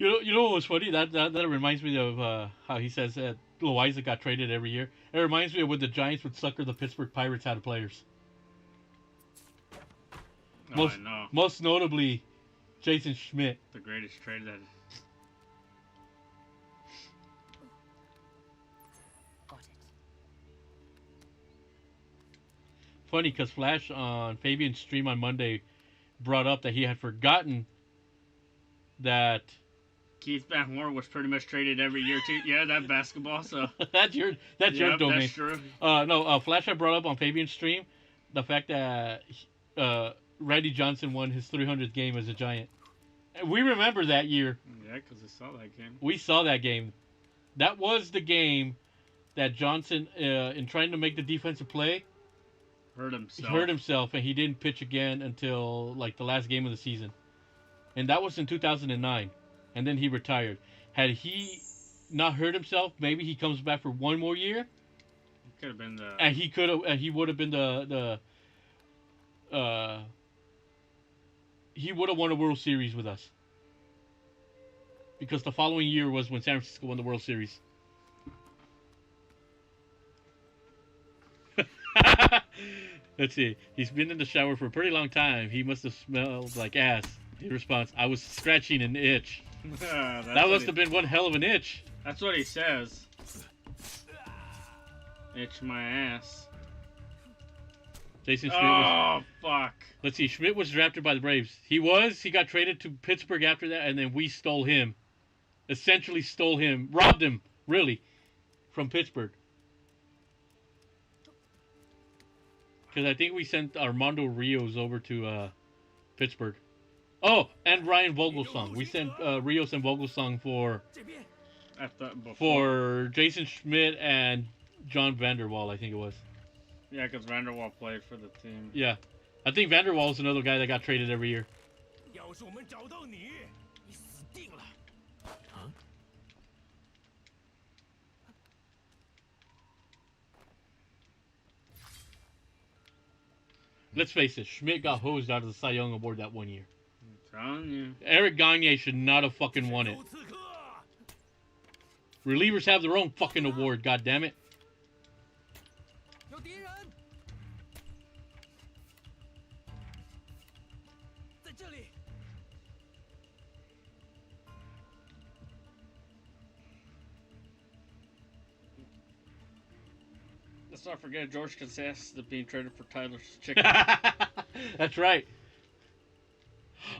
You know what was funny? That reminds me of how he says that Loaiza got traded every year. It reminds me of when the Giants would sucker the Pittsburgh Pirates out of players. I know. Most notably, Jason Schmidt. The greatest trade that... Got it. Funny, because Flash on Fabian's stream on Monday brought up that he had forgotten that... Keith Van Horn was pretty much traded every year too. Yeah, that basketball. So that's your domain. That's true. No, Flash had brought up on Fabian's stream the fact that Randy Johnson won his 300th game as a Giant. And we remember that year. Yeah, because I saw that game. We saw that game. That was the game that Johnson, in trying to make the defensive play, hurt himself, and he didn't pitch again until like the last game of the season. And that was in 2009. And then he retired. Had he not hurt himself, maybe he comes back for one more year. He could have been the... And he would have been he would have won a World Series with us. Because the following year was when San Francisco won the World Series. Let's see. He's been in the shower for a pretty long time. He must have smelled like ass. In response, I was scratching an itch. That must have been one hell of an itch. That's what he says. Itch my ass. Jason Schmidt fuck. Let's see. Schmidt was drafted by the Braves. He got traded to Pittsburgh after that, and then we stole him. Essentially stole him. Robbed him, really, from Pittsburgh. Because I think we sent Armando Rios over to Pittsburgh. Oh, and Ryan Vogelsong. We sent Rios and Vogelsong for Jason Schmidt and John Vanderwall, I think it was. Yeah, because Vanderwall played for the team. Yeah. I think Vanderwall is another guy that got traded every year. let's face it, Schmidt got hosed out of the Cy Young Award that one year. I'm telling you. Eric Gagne should not have fucking won it. Relievers have their own fucking award, goddammit. 有敌人，在这里。Let's not forget George Costanza being traded for Tyler's chicken. That's right.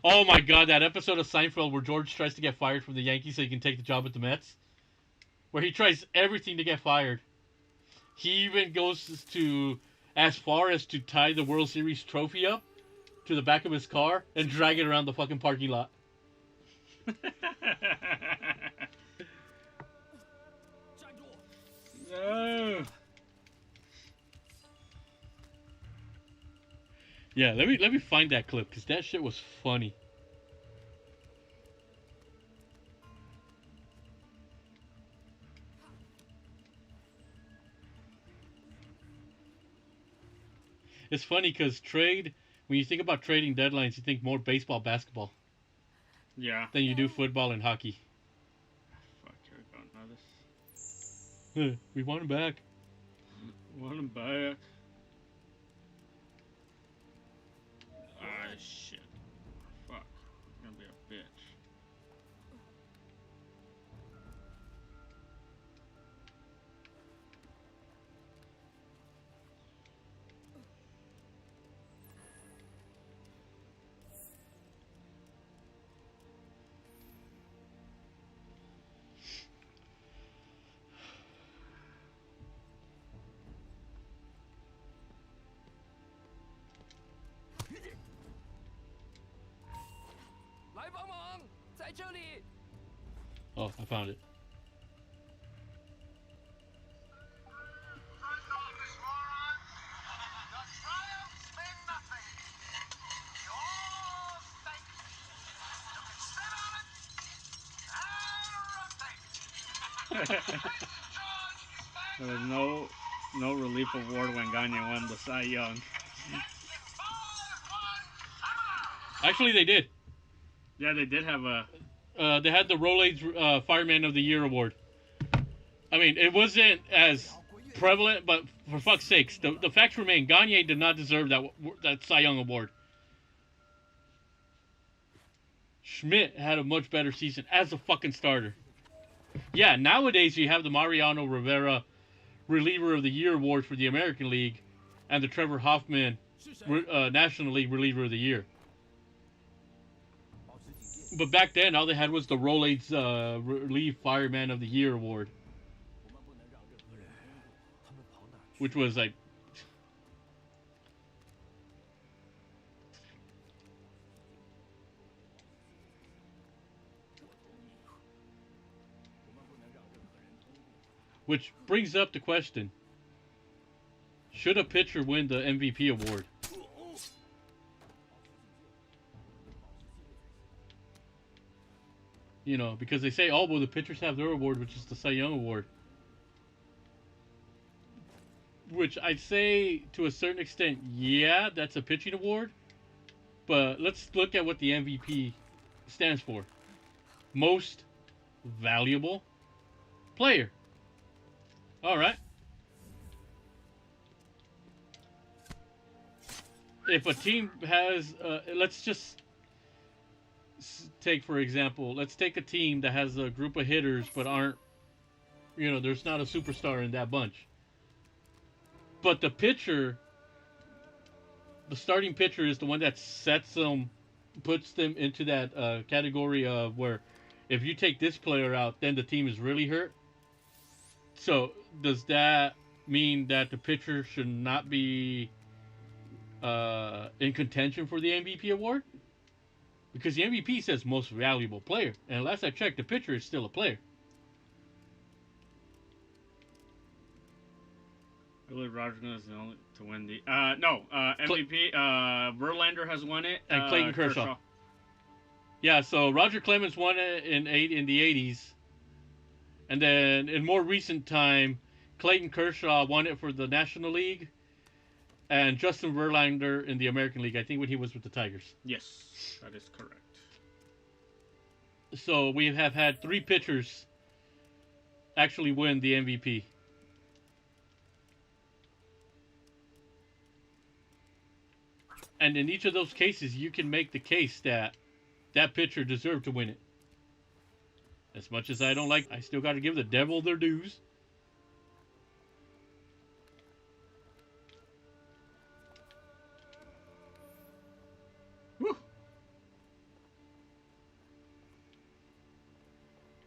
Oh my god, that episode of Seinfeld where George tries to get fired from the Yankees so he can take the job at the Mets. Where he tries everything to get fired. He even goes to as far as to tie the World Series trophy up to the back of his car and drag it around the fucking parking lot. No. Yeah, let me find that clip because that shit was funny. It's funny because when you think about trading deadlines, you think more baseball, basketball Yeah. than you do football and hockey. Fuck, here we go. Now this. We want him back. Want him back. Ah, shit. Fuck. I'm gonna be a bitch. Oh, I found it. There was no relief award when Gagne won the Cy Young. Actually, they did. Yeah, they did have a. They had the Rolaids Fireman of the Year award. I mean, it wasn't as prevalent, but for fuck's sakes, the facts remain. Gagne did not deserve that Cy Young award. Schmidt had a much better season as a fucking starter. Yeah, nowadays you have the Mariano Rivera Reliever of the Year award for the American League and the Trevor Hoffman National League Reliever of the Year. But back then, all they had was the Rolaids Relief Fireman of the Year award. Which was like... Which brings up the question. Should a pitcher win the MVP award? You know, because they say, oh, well, the pitchers have their award, which is the Cy Young Award. Which I'd say, to a certain extent, yeah, that's a pitching award. But let's look at what the MVP stands for. Most Valuable Player. Alright. If a team has, let's just take, for example, let's take a team that has a group of hitters but aren't, you know, there's not a superstar in that bunch. But the pitcher, the starting pitcher is the one that sets them, puts them into that category of where if you take this player out, then the team is really hurt. So does that mean that the pitcher should not be in contention for the MVP award? Because the MVP says most valuable player. And last I checked, the pitcher is still a player. I believe Roger is the only to win the MVP. Verlander has won it. And Clayton Kershaw. Yeah, so Roger Clemens won it in the 80s. And then in more recent time, Clayton Kershaw won it for the National League. and Justin Verlander in the American League. I think when he was with the Tigers. Yes, that is correct. So we have had 3 pitchers actually win the MVP. And in each of those cases, you can make the case that that pitcher deserved to win it. As much as I don't like, I still got to give the devil their dues. Woo.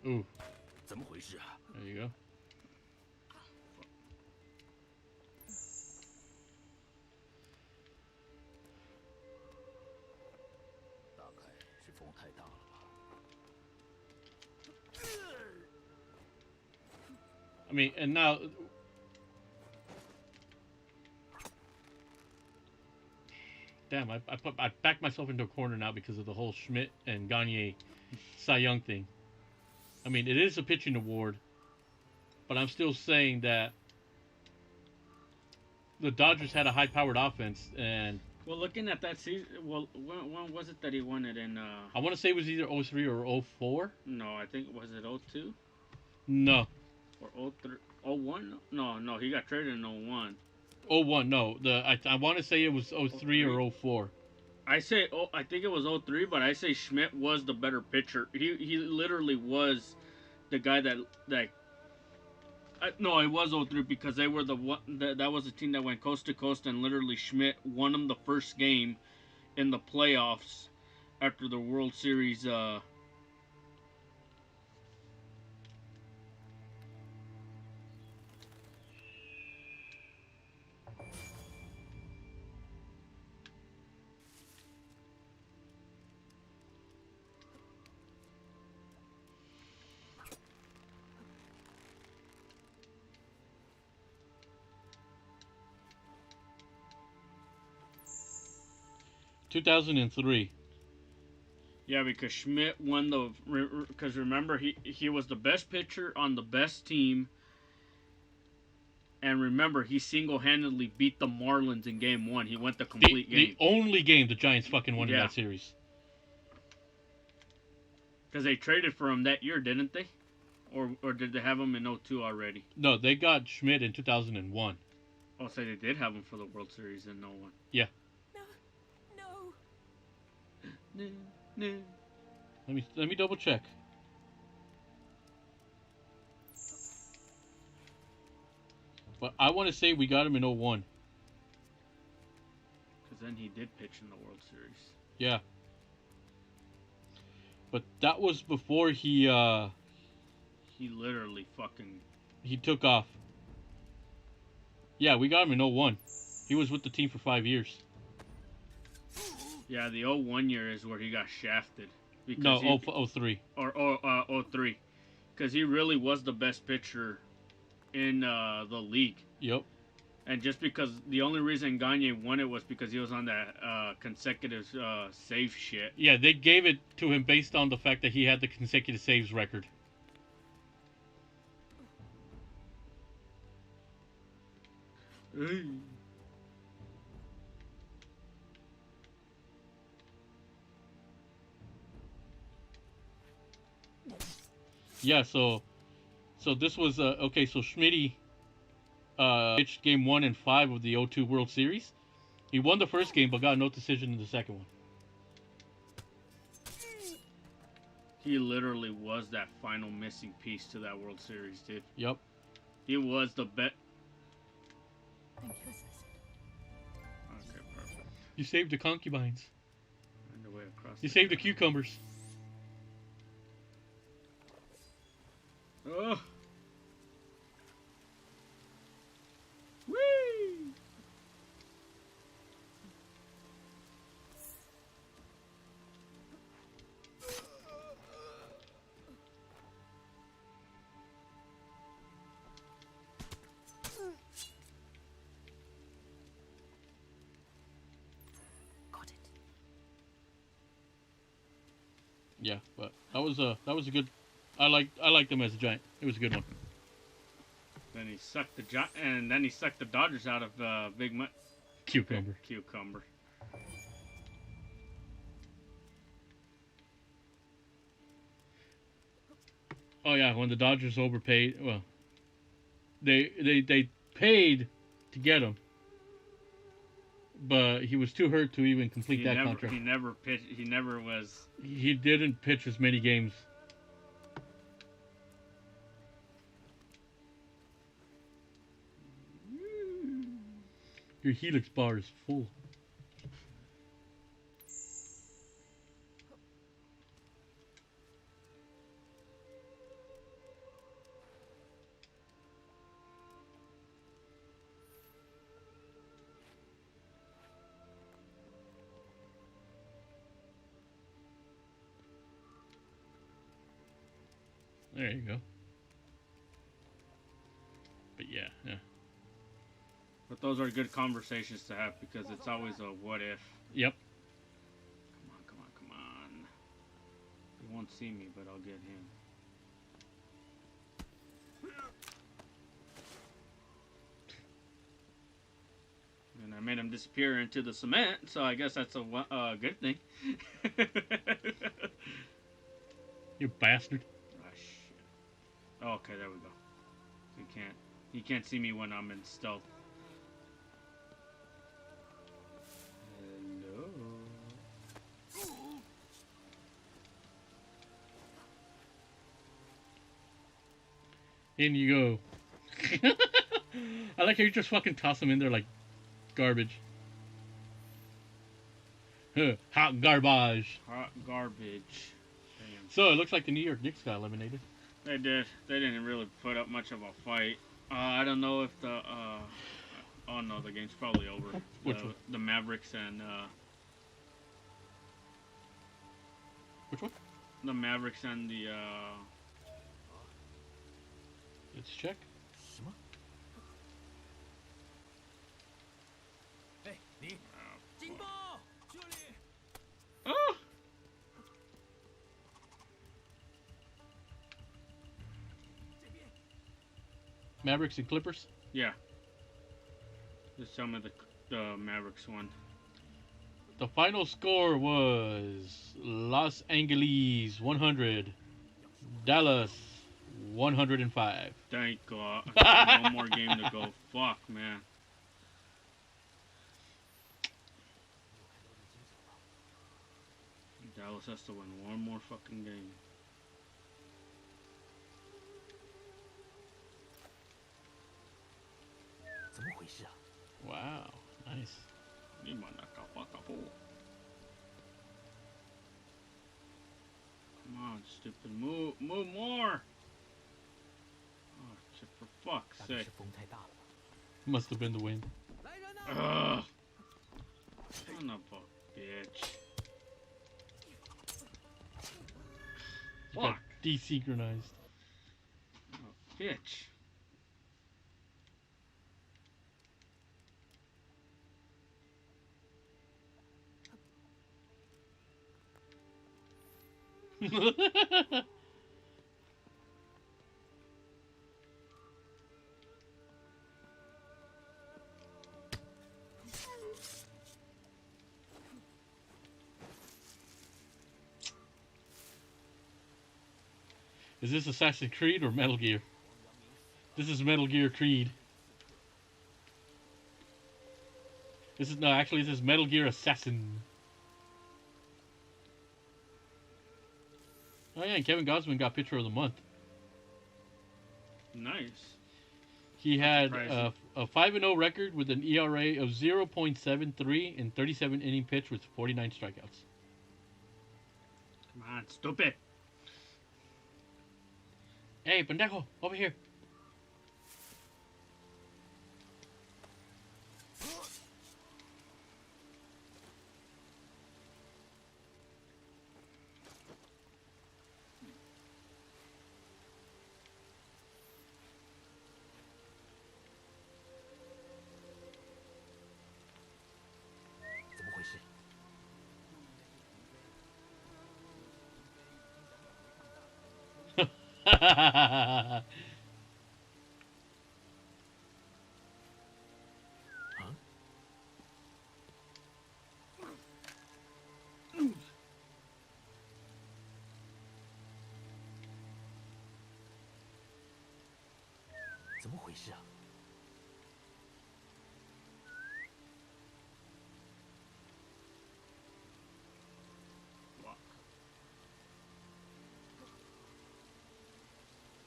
Ooh. 怎么回事啊？ There you go. I mean, and now... Damn, I backed myself into a corner now because of the whole Schmidt and Gagne Cy Young thing. I mean, it is a pitching award, but I'm still saying that the Dodgers had a high-powered offense, and... Well, looking at that season, well, when was it that he won it in? I want to say it was either 03 or 04. No, I think, was it 02? No. Or 03, 01? No, he got traded in 01. 01, no. I want to say it was 03 or 04. I think it was 03, but I say Schmidt was the better pitcher. He literally was the guy that no, it was 03 because they were the one that was the team that went coast to coast, and literally Schmidt won them the first game in the playoffs after the World Series. 2003. Yeah, because Schmidt won because remember he was the best pitcher on the best team, and remember he single-handedly beat the Marlins in Game 1. He went the complete game. The only game the Giants fucking won in that series. Because they traded for him that year, didn't they? Or did they have him in 02 already? No, they got Schmidt in 2001. Oh, so they did have him for the World Series in 01. Yeah. No. No. Let me double check. But I want to say we got him in 01. Because then he did pitch in the World Series. Yeah. But that was before he literally fucking... He took off. Yeah, we got him in 01. He was with the team for 5 years. Yeah, the 01 year is where he got shafted. No, 03. Or 03. Because he really was the best pitcher in the league. Yep. And just because the only reason Gagne won it was because he was on that consecutive save shit. Yeah, they gave it to him based on the fact that he had the consecutive saves record. Yeah, so this was okay. So Schmitty pitched game 1 and 5 of the 02 World Series. He won the first game, but got no decision in the second one. He literally was that final missing piece to that World Series, dude. Yep. He was the bet. Thank you, Okay, perfect. You saved the concubines. And the way across. You saved the cucumbers. Oh. Whee! Got it. Yeah, but that was a good. I liked him as a Giant. It was a good one. Then he sucked the Dodgers out of Big Money. Cucumber. Cucumber. Oh yeah, when the Dodgers overpaid, well, they paid to get him, but he was too hurt to even complete that contract. He never pitched. He never was. He didn't pitch as many games. Your Helix bar is full. There you go. But yeah. But those are good conversations to have because it's always a what if. Yep. Come on. He won't see me, but I'll get him. And I made him disappear into the cement, so I guess that's a good thing. You bastard. Ah, shit. Oh, okay, there we go. He can't see me when I'm in stealth. Hello. In you go. I like how you just fucking toss them in there like garbage. Hot garbage. Hot garbage. Damn. So it looks like the New York Knicks got eliminated. They did. They didn't really put up much of a fight. I don't know if the. Oh no, the game's probably over. Which one? The Mavericks and. Which one? The Mavericks and the. Let's check. 什么？哎，你！警报！这里！ Oh! Mavericks and Clippers. Yeah. Just tell me the Mavericks won. The final score was Los Angeles 100, Dallas 105. Thank God. One more game to go. Fuck, man. Dallas has to win one more fucking game. Wow, nice. Come on, stupid. Move more. Oh, shit, for fuck's 大概 sake. 是风太大了吧？ Must have been the wind. 来人呐！ Ugh. Son of a bitch. You got Fuck. desynchronized. Oh, bitch. Is this Assassin's Creed or Metal Gear? This is Metal Gear Creed. This is Metal Gear Assassin. Oh yeah, and Kevin Gosman got Pitcher of the Month. Nice. He had surprising. a 5-0 record with an ERA of 0.73 and 37 inning pitch with 49 strikeouts. Come on, stupid. Hey, pendejo, over here. 回事啊？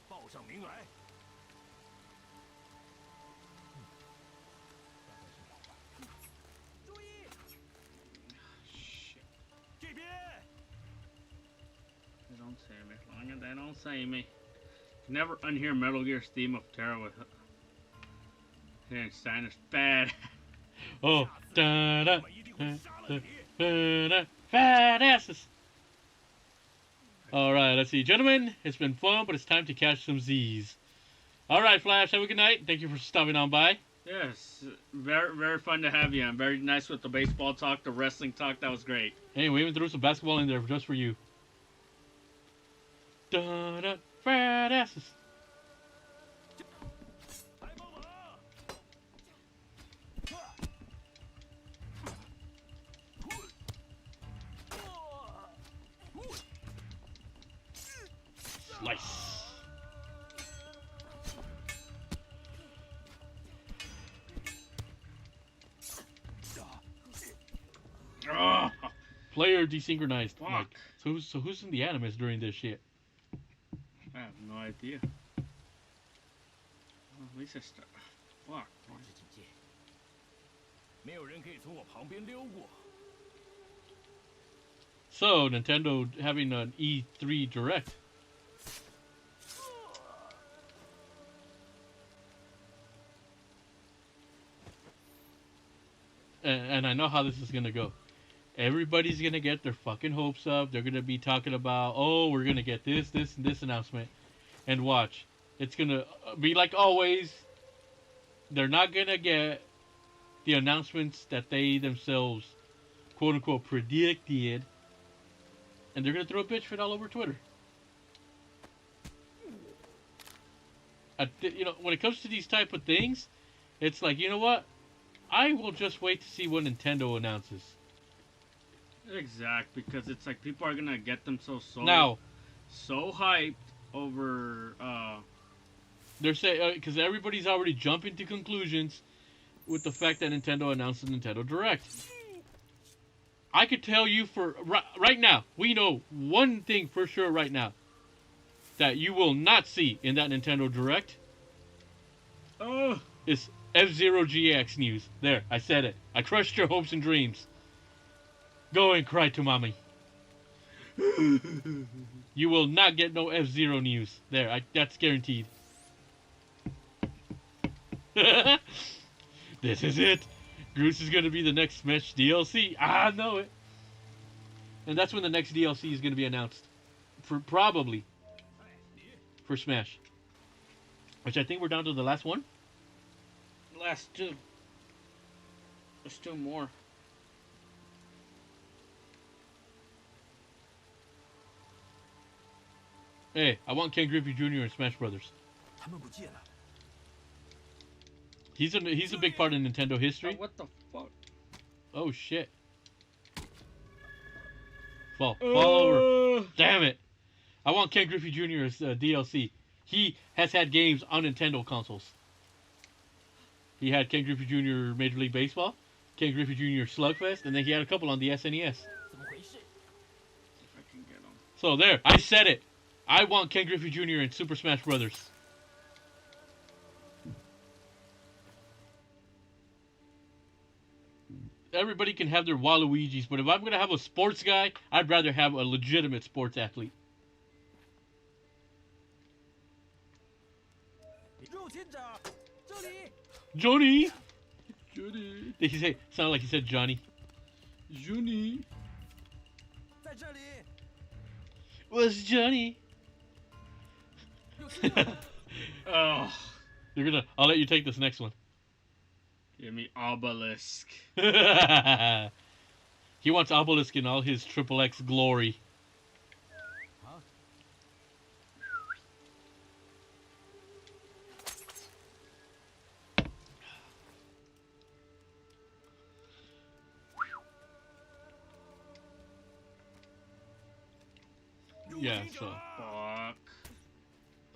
报上名来。注意！ 这边。 They don't say me. As long as they don't say me. Never unhear Metal Gear's theme of terror with hearing Steiner's bad. Oh, da da da da da, fat asses. All right, let's see, gentlemen. It's been fun, but it's time to catch some Z's. All right, Flash. Have a good night. Thank you for stopping on by. Yes, very very fun to have you on. Very nice with the baseball talk, the wrestling talk. That was great. Hey, we even threw some basketball in there just for you. Da da, fat asses. 来帮忙！ Slice. Oh, Player desynchronized. Fuck. Like, so who's in the Animus during this shit? I have no idea. Well, at least I start. Fuck. 保持警戒，没有人可以从我旁边溜过。 So Nintendo having an E3 Direct. And I know how this is gonna go. Everybody's gonna get their fucking hopes up. They're gonna be talking about, oh, we're gonna get this, this, and this announcement. And watch, it's gonna be like always. They're not gonna get the announcements that they themselves, quote unquote, predicted, and they're gonna throw a bitch fit all over Twitter. When it comes to these type of things, it's like, you know what? I will just wait to see what Nintendo announces. Exact, because it's like people are gonna get themselves so hyped over. They're saying because everybody's already jumping to conclusions with the fact that Nintendo announced the Nintendo Direct. I could tell you for right now, we know one thing for sure right now that you will not see in that Nintendo Direct. Is F-Zero GX news. There, I said it. I crushed your hopes and dreams. Go and cry to mommy. You will not get no F-Zero news. There, that's guaranteed. This is it. Goose is going to be the next Smash DLC. I know it. And that's when the next DLC is going to be announced. Probably. For Smash. Which I think we're down to the last one. Last two. There's two more. Hey, I want Ken Griffey Jr. in Smash Brothers. 他们不见了。 He's a big part of Nintendo history. What the fuck? Oh shit. Fall over. Damn it. I want Ken Griffey Jr. as DLC. He has had games on Nintendo consoles. He had Ken Griffey Jr. Major League Baseball, Ken Griffey Jr. Slugfest, and then he had a couple on the SNES. 怎么回事？ If I can get him. So there, I said it. I want Ken Griffey Jr. in Super Smash Brothers. Everybody can have their Waluigis, but if I'm gonna have a sports guy, I'd rather have a legitimate sports athlete. 入侵者，这里！ Johnny. Johnny. Did he say? Sound like he said Johnny. Johnny. 在这里！ Was Johnny? 有侵者！ Oh, I'll let you take this next one. give me Obelisk. He wants Obelisk in all his Triple X glory. Yeah, Fuck.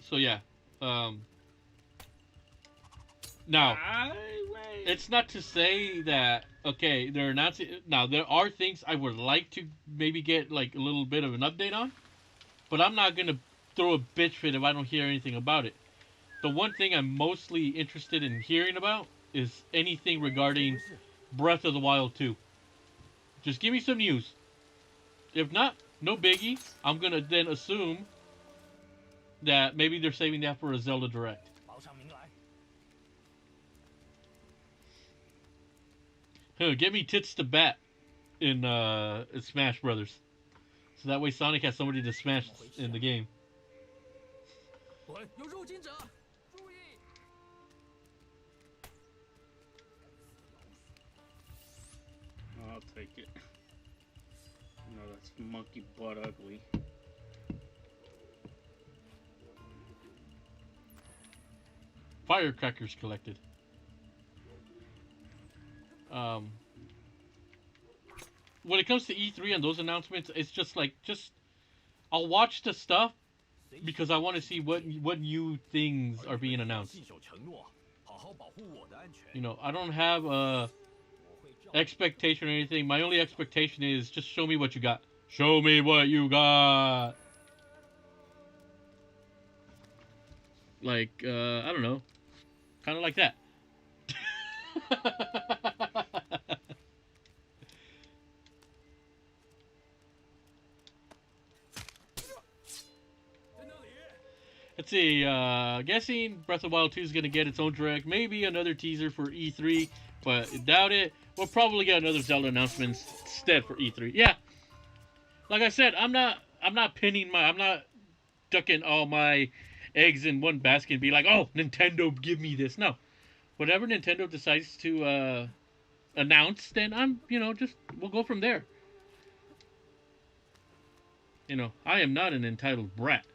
so yeah. Now, Wait. it's not to say that okay, they're announcing. Now, there are things I would like to maybe get like a little bit of an update on, but I'm not gonna throw a bitch fit if I don't hear anything about it. The one thing I'm mostly interested in hearing about is anything regarding Breath of the Wild 2. Just give me some news. If not, no biggie. I'm gonna then assume that maybe they're saving that for a Zelda Direct. 报上名来。Get me tits to bat in Smash Brothers, so that way Sonic has somebody to smash in the game. 滚！有入侵者，注意！ I'll take it. No, that's monkey butt ugly. Firecrackers collected. When it comes to E3 and those announcements, it's just like I'll watch the stuff because I want to see what new things are being announced. 信守承诺，好好保护我的安全。 You know, I don't have a expectation or anything. My only expectation is just show me what you got. Show me what you got. Like, I don't know. Kind of like that. Let's see, guessing Breath of the Wild 2 is going to get its own direct. Maybe another teaser for E3, but doubt it. We'll probably get another Zelda announcement instead for E3. Yeah. Like I said, I'm not ducking all my eggs in one basket and be like, oh, Nintendo, give me this. No. Whatever Nintendo decides to announce, then we'll go from there. You know, I am not an entitled brat.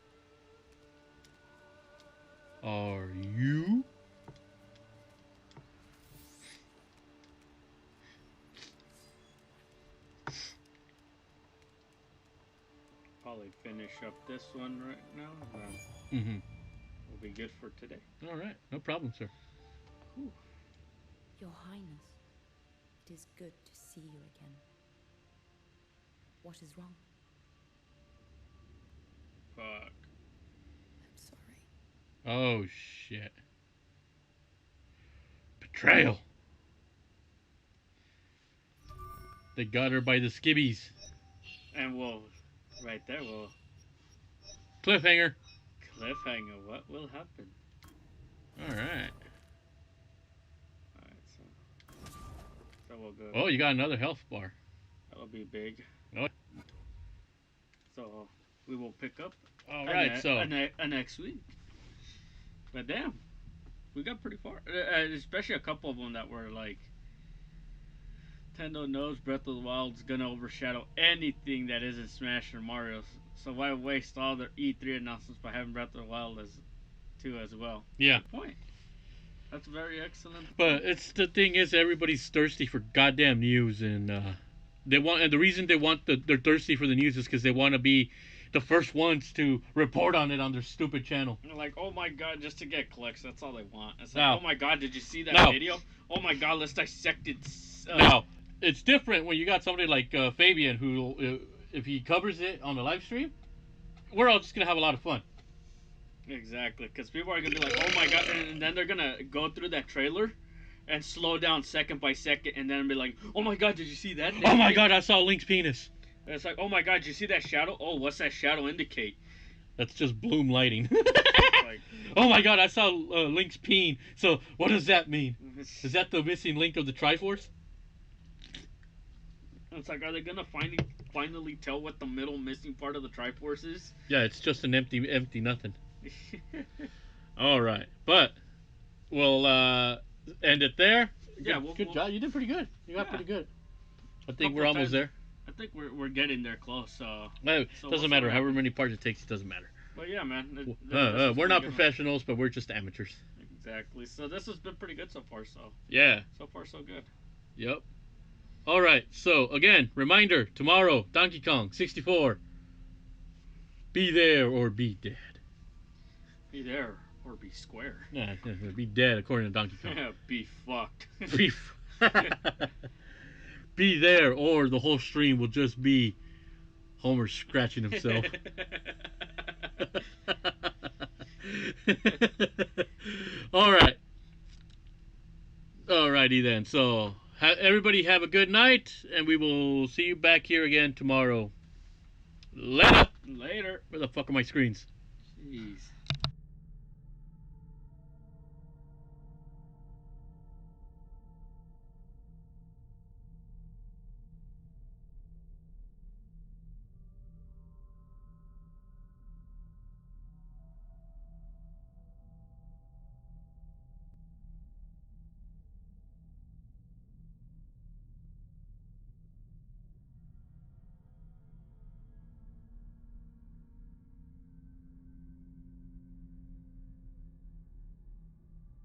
Are you? Probably finish up this one right now. Mm-hmm. We'll be good for today. All right. No problem, sir. Whew. Your Highness, it is good to see you again. What is wrong? Fuck. I'm sorry. Oh, shit. Betrayal. They got her by the skibbies. And right there, Cliffhanger. cliffhanger. What will happen? All right. Alright, so we'll go. Oh, you got another health bar. That'll be big. Oh. So we will pick up. All right, so next week. But damn, we got pretty far. Especially a couple of them that were like, Nintendo knows Breath of the Wild is gonna overshadow anything that isn't Smash or Mario. So why waste all their E3 announcements by having Breath of the Wild as well? yeah. Good point. That's very excellent. But it's the thing is everybody's thirsty for goddamn news, and the reason they're thirsty for the news is because they want to be the first ones to report on it on their stupid channel. They're like, oh my god, just to get clicks. That's all they want. It's like, Now- oh my god, did you see that Now- video? Oh my god, let's dissect it. Now, it's different when you got somebody like Fabian who, if he covers it on the live stream, we're all just gonna have a lot of fun. Exactly, because people are gonna be like, oh my god, and then they're gonna go through that trailer and slow down second by second, and then be like, oh my god, did you see that? Oh my god, I saw Link's penis. And it's like, oh my god, did you see that shadow? Oh, what's that shadow indicate? That's just bloom lighting. Like, Oh my god, I saw Link's peen. So what does that mean? Is that the missing link of the Triforce? it's like, are they gonna finally tell what the middle missing part of the Triforce is? Yeah, it's just an empty nothing. All right, but we'll end it there. Yeah, good job. You did pretty good. You got Yeah. pretty good. I think Couple we're almost times. there. I think we're getting there close. So, No, So doesn't what's matter. up, However many parts it takes, it doesn't matter. but yeah, man, this is We're pretty not good. professionals, but we're just amateurs. Exactly. So this has been pretty good so far. Yeah. So far so good. Yep. All right. So again, reminder: tomorrow, Donkey Kong 64. Be there or be dead. Be there Or be square. Nah, be dead according to Donkey Kong. Be fucked. Beef. Be there, or the whole stream will just be Homer scratching himself. All right. Alrighty then. So, everybody have a good night, and we will see you back here again tomorrow. Later. Later. Where the fuck are my screens? Jeez.